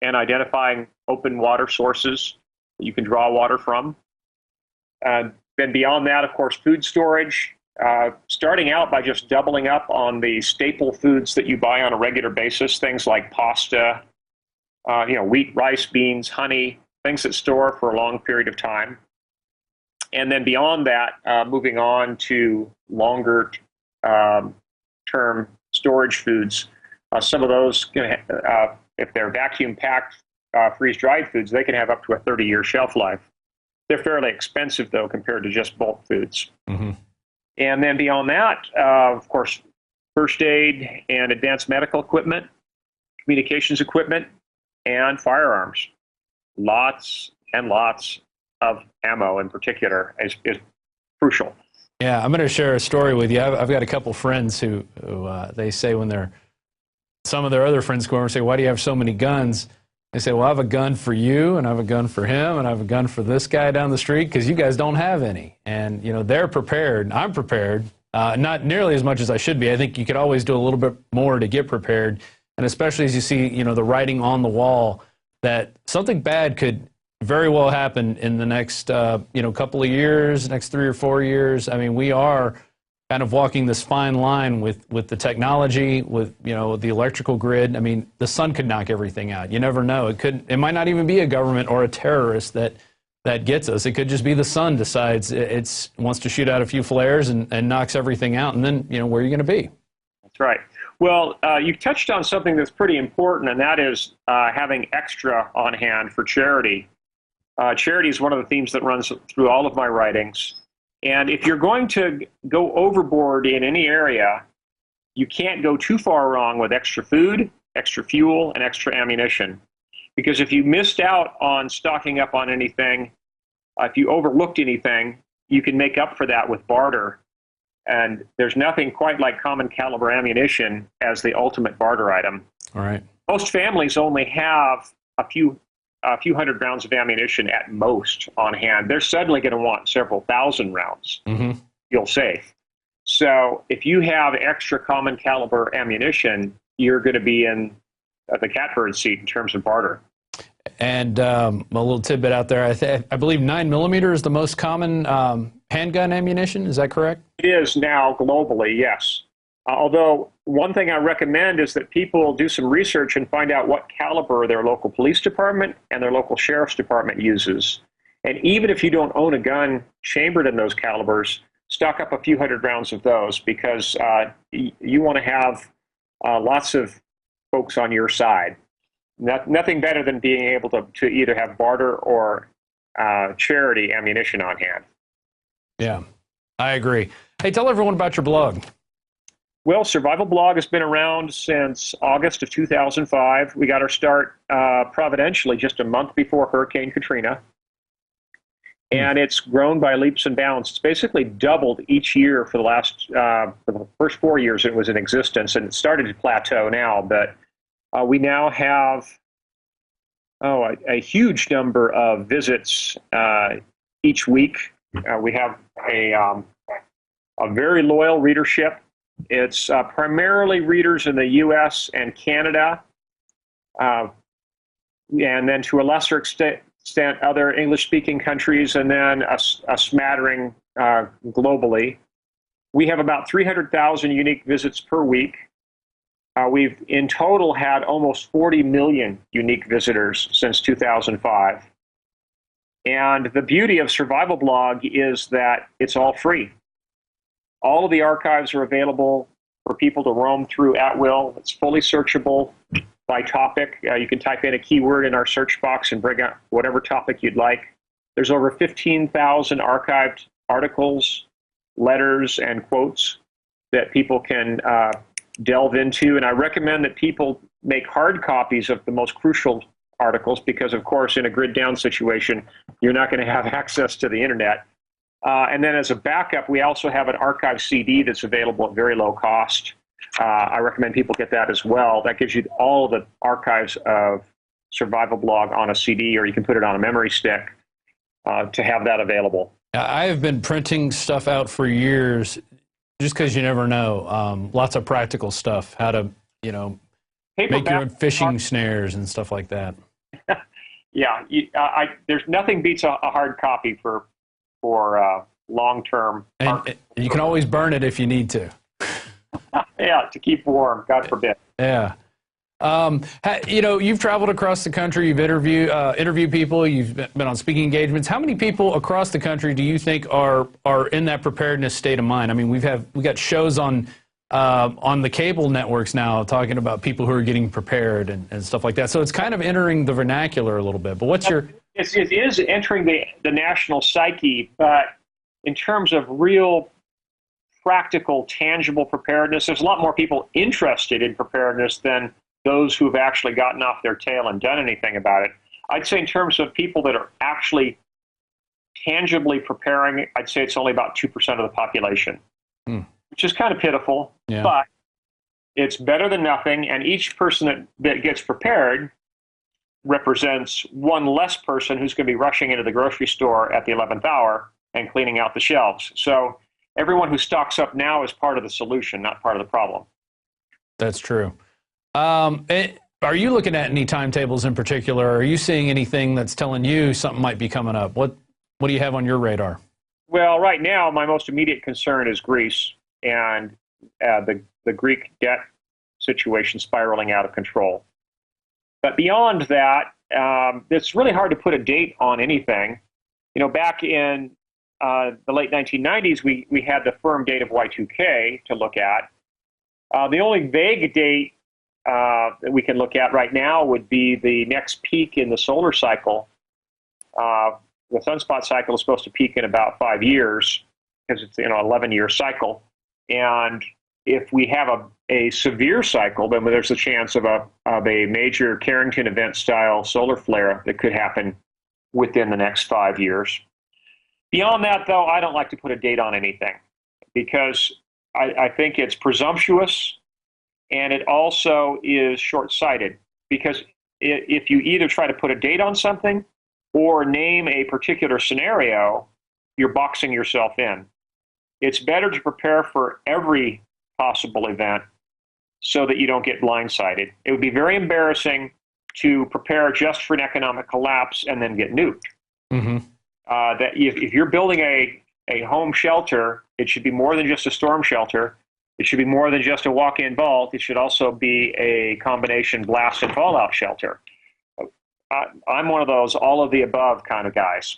K: and identifying open water sources that you can draw water from. Then beyond that, of course, food storage, starting out by just doubling up on the staple foods that you buy on a regular basis, things like pasta, wheat, rice, beans, honey, things that store for a long period of time. And then beyond that, moving on to longer term storage foods. Some of those, if they're vacuum-packed, freeze-dried foods, they can have up to a 30-year shelf life. They're fairly expensive, though, compared to just bulk foods. Mm-hmm. And then beyond that, of course, first aid and advanced medical equipment, communications equipment, and firearms. Lots and lots of ammo in particular is crucial.
C: Yeah, I'm going to share a story with you. I've got a couple friends who they say when some of their other friends go over and say, "Why do you have so many guns?" They say, "Well, I have a gun for you, and I have a gun for him, and I have a gun for this guy down the street because you guys don't have any." And they're prepared. I'm prepared, not nearly as much as I should be. I think you could always do a little bit more to get prepared, and especially as you see, the writing on the wall that something bad could very well happen in the next, couple of years, next 3 or 4 years. I mean, we are kind of walking this fine line with the technology, with, the electrical grid. I mean, the sun could knock everything out. You never know. It might not even be a government or a terrorist that gets us. It could just be the sun decides it wants to shoot out a few flares and knocks everything out. And then, where are you going to be?
K: That's right. Well, you touched on something that's pretty important, and that is having extra on hand for charity. Charity is one of the themes that runs through all of my writings. And if you're going to go overboard in any area, you can't go too far wrong with extra food, extra fuel, and extra ammunition. Because if you missed out on stocking up on anything, if you overlooked anything, you can make up for that with barter. And there's nothing quite like common caliber ammunition as the ultimate barter item.
C: All right.
K: Most families only have a few hundred rounds of ammunition at most on hand. They're suddenly going to want several thousand rounds, you'll say. So if you have extra common caliber ammunition, you're going to be in the catbird seat in terms of barter.
C: And a little tidbit out there, I believe 9mm is the most common handgun ammunition. Is that correct?
K: It is now globally, yes. Although one thing I recommend is that people do some research and find out what caliber their local police department and their local sheriff's department uses. And even if you don't own a gun chambered in those calibers, stock up a few hundred rounds of those, because you want to have lots of folks on your side. Nothing better than being able to either have barter or charity ammunition on hand.
C: Yeah, I agree. Hey, tell everyone about your blog.
K: Well, Survival Blog has been around since August of 2005. We got our start providentially just a month before Hurricane Katrina. And it's grown by leaps and bounds. It's basically doubled each year for the first 4 years it was in existence, and it started to plateau now. But we now have a huge number of visits each week. We have a very loyal readership. It's primarily readers in the U.S. and Canada, and then to a lesser extent other English-speaking countries, and then a smattering globally. We have about 300,000 unique visits per week. We've in total had almost 40 million unique visitors since 2005. And the beauty of Survival Blog is that it's all free. All of the archives are available for people to roam through at will. It's fully searchable by topic. You can type in a keyword in our search box and bring up whatever topic you'd like. There's over 15,000 archived articles, letters, and quotes that people can delve into. And I recommend that people make hard copies of the most crucial articles because, of course, in a grid down situation, you're not going to have access to the internet. And then as a backup, we also have an archive CD that's available at very low cost. I recommend people get that as well. That gives you all of the archives of Survival Blog on a CD, or you can put it on a memory stick to have that available.
C: I have been printing stuff out for years just because you never know. Lots of practical stuff, how to, make your own fishing snares and stuff like that.
K: Yeah, there's nothing beats a hard copy for long-term.
C: And you can always burn it if you need to.
K: Yeah, to keep warm, God forbid.
C: Yeah. You've traveled across the country. You've interviewed people. You've been on speaking engagements. How many people across the country do you think are in that preparedness state of mind? I mean, we got shows on the cable networks now talking about people who are getting prepared and stuff like that. So it's kind of entering the vernacular a little bit. But what's your?
K: It is entering the national psyche, but in terms of real, practical, tangible preparedness, there's a lot more people interested in preparedness than those who've actually gotten off their tail and done anything about it. I'd say in terms of people that are actually tangibly preparing, I'd say it's only about 2% of the population, which is kind of pitiful, but it's better than nothing. And each person that gets prepared represents one less person who's going to be rushing into the grocery store at the 11th hour and cleaning out the shelves. So everyone who stocks up now is part of the solution, not part of the problem.
C: That's true. Are you looking at any timetables in particular? Are you seeing anything that's telling you something might be coming up? What do you have on your radar?
K: Well, right now, my most immediate concern is Greece and the Greek debt situation spiraling out of control. But beyond that, it's really hard to put a date on anything. You know, back in the late 1990s, we had the firm date of Y2K to look at. The only vague date that we can look at right now would be the next peak in the solar cycle. The sunspot cycle is supposed to peak in about 5 years because it's an 11-year cycle. And if we have a severe cycle, then there's a chance of a major Carrington event style solar flare that could happen within the next 5 years. Beyond that, though, I don't like to put a date on anything because I think it's presumptuous. And it also is short-sighted because if you either try to put a date on something or name a particular scenario, you're boxing yourself in. It's better to prepare for every possible event so that you don't get blindsided. It would be very embarrassing to prepare just for an economic collapse and then get nuked. That if you're building a home shelter, it should be more than just a storm shelter. It should be more than just a walk-in vault. It should also be a combination blast and fallout shelter. I'm one of those all of the above kind of guys.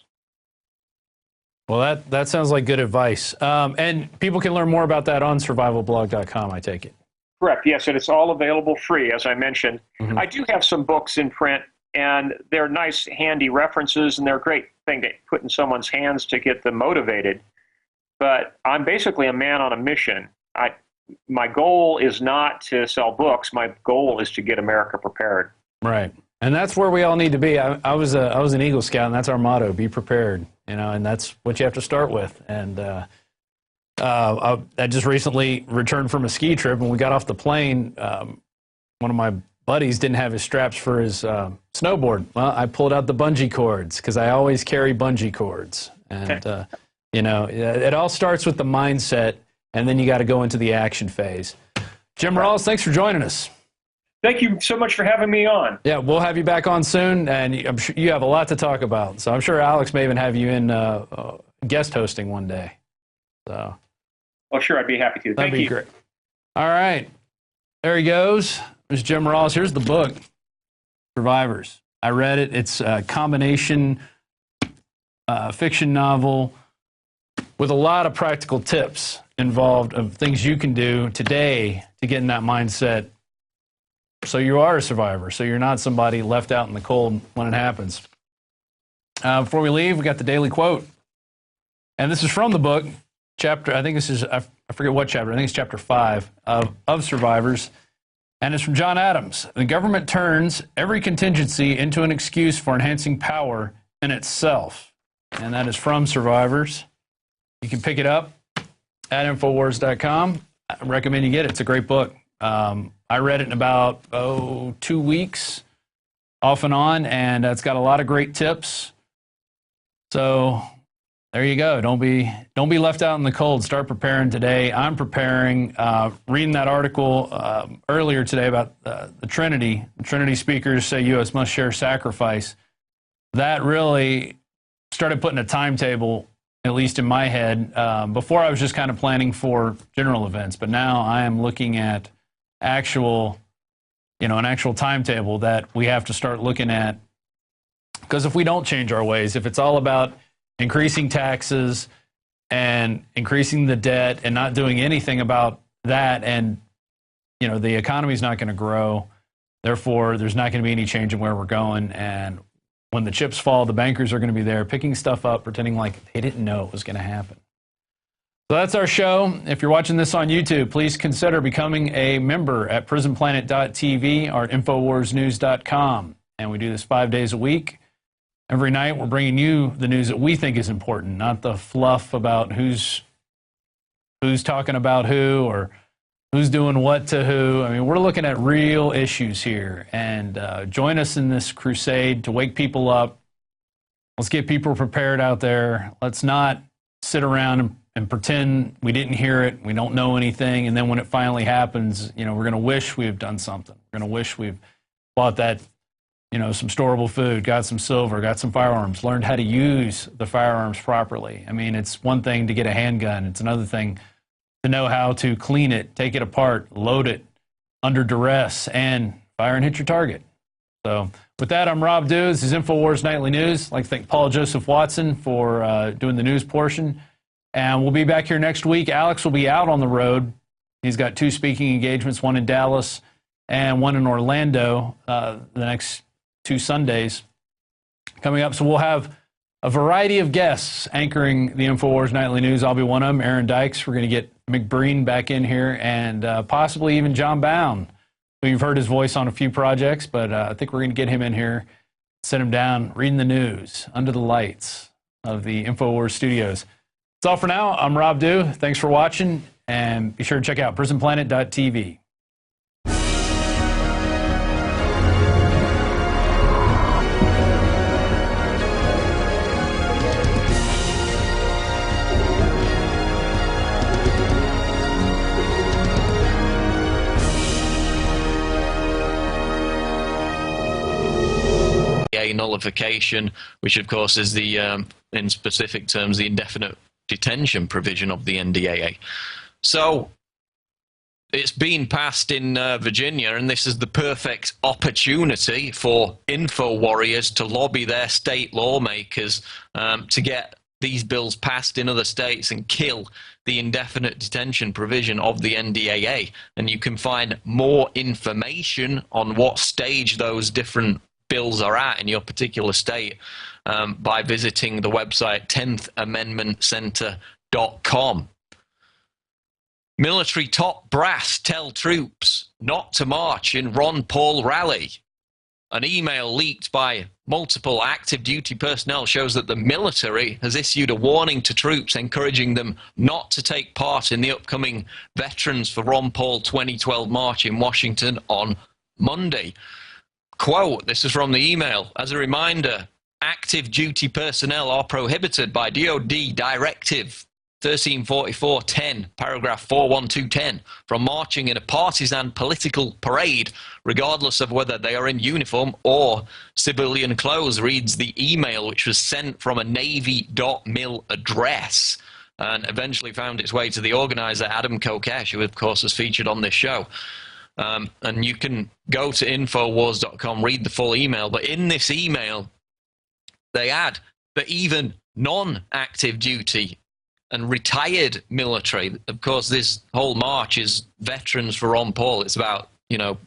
C: Well, that sounds like good advice. And people can learn more about that on survivalblog.com, I take it.
K: Correct, yes, and it's all available free, as I mentioned. I do have some books in print, and they're nice, handy references, and they're a great thing to put in someone's hands to get them motivated. But I'm basically a man on a mission. My goal is not to sell books. My goal is to get America prepared.
C: Right, and that's where we all need to be. I was an Eagle Scout, and that's our motto: be prepared. You know, and that's what you have to start with. And I just recently returned from a ski trip, and we got off the plane. One of my buddies didn't have his straps for his snowboard. Well, I pulled out the bungee cords because I always carry bungee cords. And you know, it all starts with the mindset. And then you got to go into the action phase. Jim Rawls, thanks for joining us.
K: Thank you so much for having me on.
C: Yeah, we'll have you back on soon, and I'm sure you have a lot to talk about. So I'm sure Alex may even have you in guest hosting one day. So.
K: Well, sure, I'd be happy to.
C: That'd be great. All right, there he goes. There's Jim Rawls. Here's the book, Survivors. I read it. It's a combination fiction novel with a lot of practical tips involved of things you can do today to get in that mindset so you are a survivor, so you're not somebody left out in the cold when it happens. Before we leave, we got the daily quote. And this is from the book, chapter, I think this is, I forget what chapter, I think it's chapter 5 of Survivors. And it's from John Adams. The government turns every contingency into an excuse for enhancing power in itself. And that is from Survivors. You can pick it up at Infowars.com. I recommend you get it. It's a great book. I read it in about 2 weeks, off and on, and it's got a lot of great tips. So there you go. Don't be left out in the cold. Start preparing today. I'm preparing. Reading that article earlier today about the Trinity. The Trinity speakers say U.S. must share sacrifice. that really started putting a timetable, at least in my head. Before I was just kind of planning for general events, but now I am looking at actual, an actual timetable that we have to start looking at. Because if we don't change our ways, if it's all about increasing taxes and increasing the debt and not doing anything about that, and the economy's not going to grow, therefore there's not going to be any change in where we're going. And when the chips fall, the bankers are going to be there picking stuff up, pretending like they didn't know it was going to happen. So that's our show. If you're watching this on YouTube, please consider becoming a member at prisonplanet.tv or at infowarsnews.com. And we do this 5 days a week. Every night we're bringing you the news that we think is important, not the fluff about who's talking about who or who's doing what to who. I mean, we're looking at real issues here. And join us in this crusade to wake people up. Let's get people prepared out there. Let's not sit around and pretend we didn't hear it, we don't know anything, and then when it finally happens, we're going to wish we've done something. We're going to wish we've bought that, some storable food, got some silver, got some firearms, learned how to use the firearms properly. I mean, it's one thing to get a handgun. It's another thing to know how to clean it, take it apart, load it under duress, and fire and hit your target. So with that, I'm Rob Dew. This is Infowars Nightly News. I'd like to thank Paul Joseph Watson for doing the news portion. And we'll be back here next week. Alex will be out on the road. He's got 2 speaking engagements, one in Dallas and one in Orlando, the next 2 Sundays coming up. So we'll have a variety of guests anchoring the Infowars Nightly News. I'll be one of them, Aaron Dykes. We're going to get McBreen back in here, and possibly even John Bound, who you've heard his voice on a few projects, but I think we're going to get him in here, sit him down, reading the news under the lights of the Infowars studios. That's all for now. I'm Rob Dew. Thanks for watching, and be sure to check out prisonplanet.tv.
A: Nullification, which of course is the, in specific terms, the indefinite detention provision of the NDAA. So it's been passed in Virginia, and this is the perfect opportunity for info warriors to lobby their state lawmakers to get these bills passed in other states and kill the indefinite detention provision of the NDAA. And you can find more information on what stage those different bills are at in your particular state by visiting the website 10thamendmentcenter.com. Military top brass tell troops not to march in Ron Paul rally. An email leaked by multiple active duty personnel shows that the military has issued a warning to troops encouraging them not to take part in the upcoming Veterans for Ron Paul 2012 march in Washington on Monday. Quote, this is from the email, as a reminder, active duty personnel are prohibited by DOD Directive 1344-10, paragraph 41210, from marching in a partisan political parade, regardless of whether they are in uniform or civilian clothes, reads the email, which was sent from a Navy.mil address and eventually found its way to the organizer, Adam Kokesh, who, of course, is featured on this show. And you can go to Infowars.com, read the full email. But in this email, they add that even non-active duty and retired military, of course, this whole march is Veterans for Ron Paul. It's about,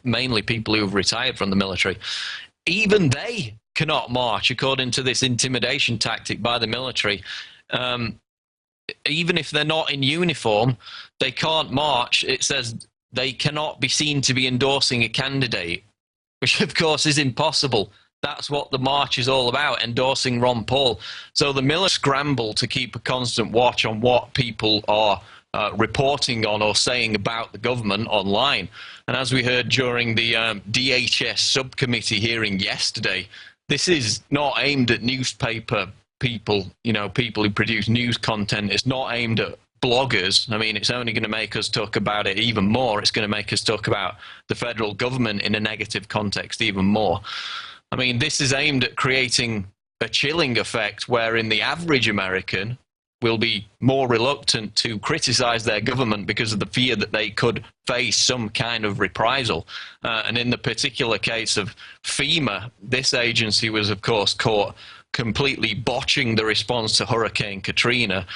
A: mainly people who have retired from the military. Even they cannot march, according to this intimidation tactic by the military. Even if they're not in uniform, they can't march. It says they cannot be seen to be endorsing a candidate, which of course is impossible. That's what the march is all about, endorsing Ron Paul. So the military scramble to keep a constant watch on what people are reporting on or saying about the government online. And as we heard during the DHS subcommittee hearing yesterday, this is not aimed at newspaper people, people who produce news content. It's not aimed at bloggers. I mean, it's only going to make us talk about it even more. It's going to make us talk about the federal government in a negative context even more. I mean, this is aimed at creating a chilling effect wherein the average American will be more reluctant to criticize their government because of the fear that they could face some kind of reprisal. And in the particular case of FEMA, this agency was, of course, caught completely botching the response to Hurricane Katrina.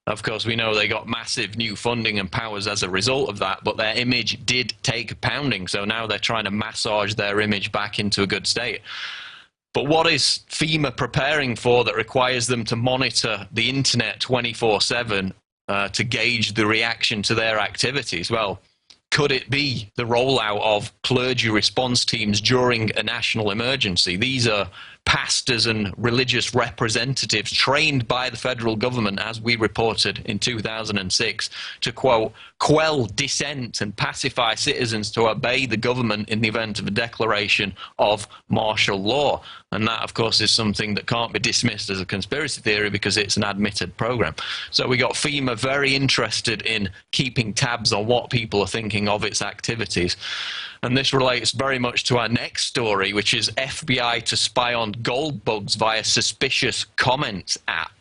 A: Of course, we know they got massive new funding and powers as a result of that, but their image did take a pounding. So now they're trying to massage their image back into a good state. But what is FEMA preparing for that requires them to monitor the internet 24/7 to gauge the reaction to their activities? Well, could it be the rollout of clergy response teams during a national emergency? These are pastors and religious representatives trained by the federal government, as we reported in 2006, to, quote, quell dissent and pacify citizens to obey the government in the event of a declaration of martial law. And that, of course, is something that can't be dismissed as a conspiracy theory because it's an admitted program. So we got FEMA very interested in keeping tabs on what people are thinking of its activities. And this relates very much to our next story, which is FBI to spy on gold bugs via suspicious comments app.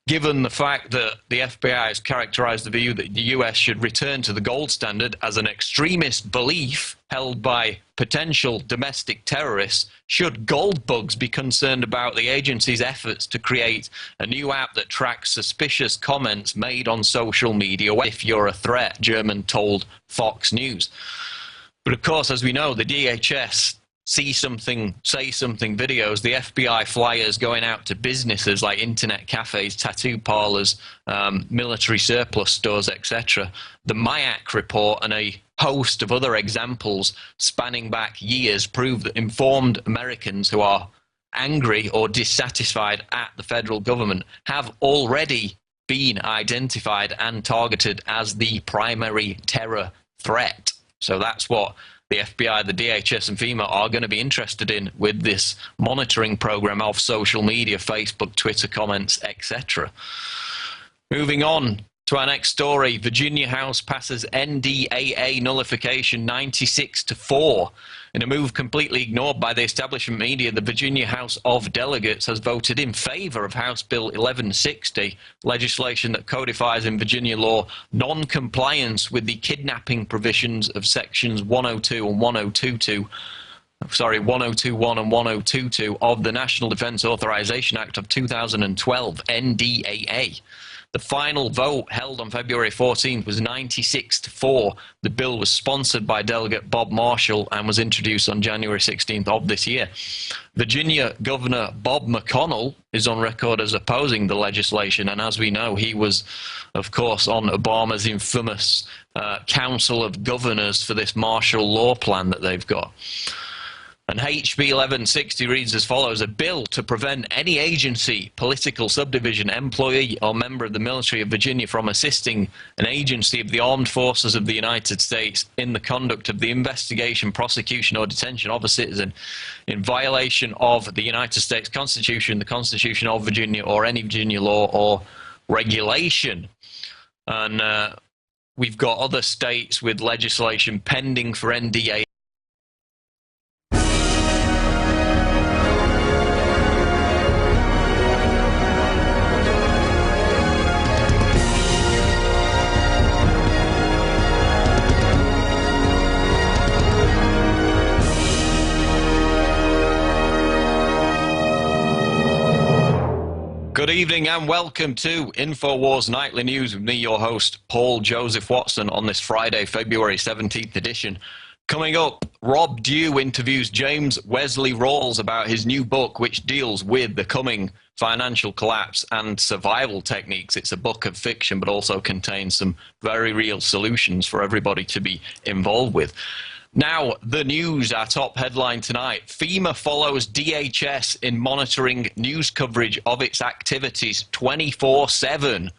A: Given the fact that the FBI has characterized the view that the US should return to the gold standard as an extremist belief held by potential domestic terrorists, should gold bugs be concerned about the agency's efforts to create a new app that tracks suspicious comments made on social media if you're a threat, German told Fox News. But of course, as we know, the DHS see something, say something videos, the FBI flyers going out to businesses like internet cafes, tattoo parlors, military surplus stores, etc. The MIAC report and a host of other examples spanning back years prove that informed Americans who are angry or dissatisfied at the federal government have already been identified and targeted as the primary terror threat. So that's what the FBI, the DHS, and FEMA are going to be interested in with this monitoring program of social media, Facebook, Twitter comments, etc. Moving on to our next story, Virginia House passes NDAA nullification 96-4. In a move completely ignored by the establishment media, the Virginia House of Delegates has voted in favor of House Bill 1160, legislation that codifies in Virginia law non-compliance with the kidnapping provisions of sections 102 and 102.2 1021 and 1022 of the National Defense Authorization Act of 2012, NDAA. The final vote, held on February 14th, was 96-4. The bill was sponsored by Delegate Bob Marshall and was introduced on January 16th of this year. Virginia Governor Bob McConnell is on record as opposing the legislation, and as we know, he was, of course, on Obama's infamous Council of Governors for this martial law plan that they've got. And HB 1160 reads as follows: a bill to prevent any agency, political subdivision, employee, or member of the military of Virginia from assisting an agency of the armed forces of the United States in the conduct of the investigation, prosecution, or detention of a citizen in violation of the United States Constitution, the Constitution of Virginia, or any Virginia law or regulation. And we've got other states with legislation pending for NDAA. Good evening and welcome to Infowars Nightly News with me, your host, Paul Joseph Watson, on this Friday, February 17th edition. Coming up, Rob Dew interviews James Wesley Rawls about his new book, which deals with the coming financial collapse and survival techniques. It's a book of fiction, but also contains some very real solutions for everybody to be involved with. Now, the news, our top headline tonight: FEMA follows DHS in monitoring news coverage of its activities 24/7.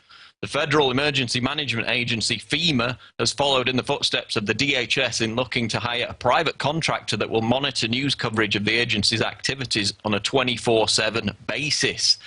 A: The Federal Emergency Management Agency, FEMA, has followed in the footsteps of the DHS in looking to hire a private contractor that will monitor news coverage of the agency's activities on a 24/7 basis.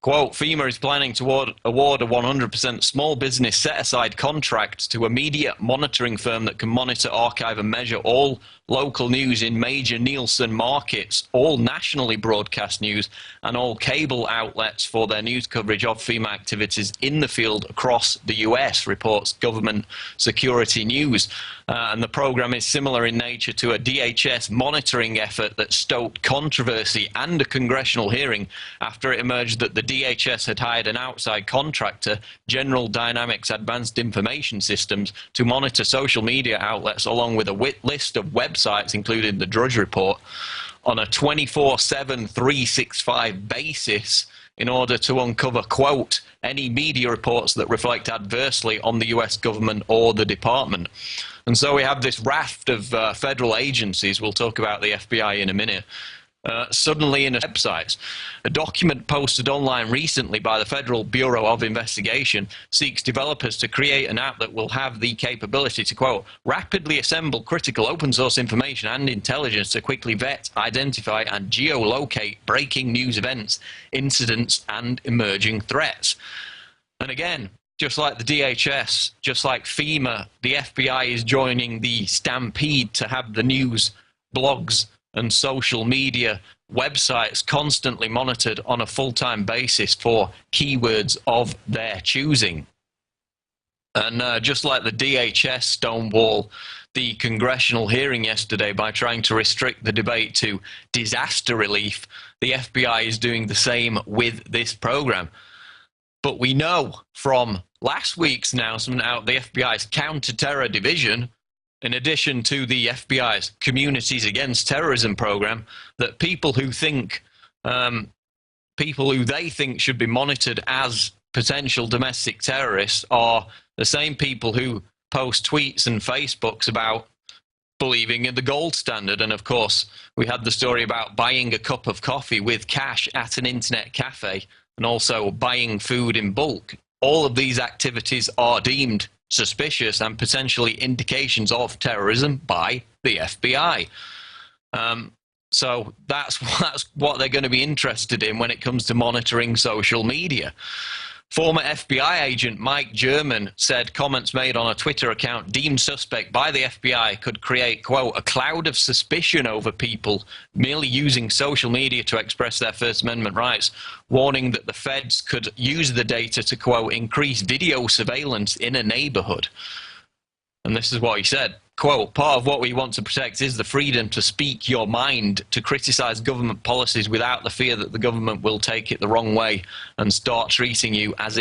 A: Quote, FEMA is planning to award a 100% small business set-aside contract to a media monitoring firm that can monitor, archive and measure all local news in major Nielsen markets, all nationally broadcast news and all cable outlets for their news coverage of FEMA activities in the field across the US, reports Government Security News. And the program is similar in nature to a DHS monitoring effort that stoked controversy and a congressional hearing after it emerged that the DHS had hired an outside contractor, General Dynamics Advanced Information Systems, to monitor social media outlets along with a list of websites, including the Drudge Report, on a 24/7, 365 basis in order to uncover, quote, any media reports that reflect adversely on the US government or the department. And so we have this raft of federal agencies, we'll talk about the FBI in a minute, suddenly in websites. A document posted online recently by the Federal Bureau of Investigation seeks developers to create an app that will have the capability to, quote, rapidly assemble critical open source information and intelligence to quickly vet, identify and geolocate breaking news events, incidents and emerging threats. And again, just like the DHS, just like FEMA, the FBI is joining the stampede to have the news, blogs and social media websites constantly monitored on a full-time basis for keywords of their choosing. And just like the DHS stonewall the congressional hearing yesterday by trying to restrict the debate to disaster relief, the FBI is doing the same with this program. But we know from last week's announcement out the FBI's counter-terror division, in addition to the FBI's Communities Against Terrorism program, that people who think, people who they think should be monitored as potential domestic terrorists are the same people who post tweets and Facebooks about believing in the gold standard. And of course, we had the story about buying a cup of coffee with cash at an internet cafe and also buying food in bulk. All of these activities are deemed suspicious and potentially indications of terrorism by the FBI. So that's what they're going to be interested in when it comes to monitoring social media. Former FBI agent Mike German said comments made on a Twitter account deemed suspect by the FBI could create, quote, a cloud of suspicion over people merely using social media to express their First Amendment rights, warning that the feds could use the data to, quote, increase video surveillance in a neighborhood. And this is what he said. Quote, part of what we want to protect is the freedom to speak your mind, to criticize government policies without the fear that the government will take it the wrong way and start treating you as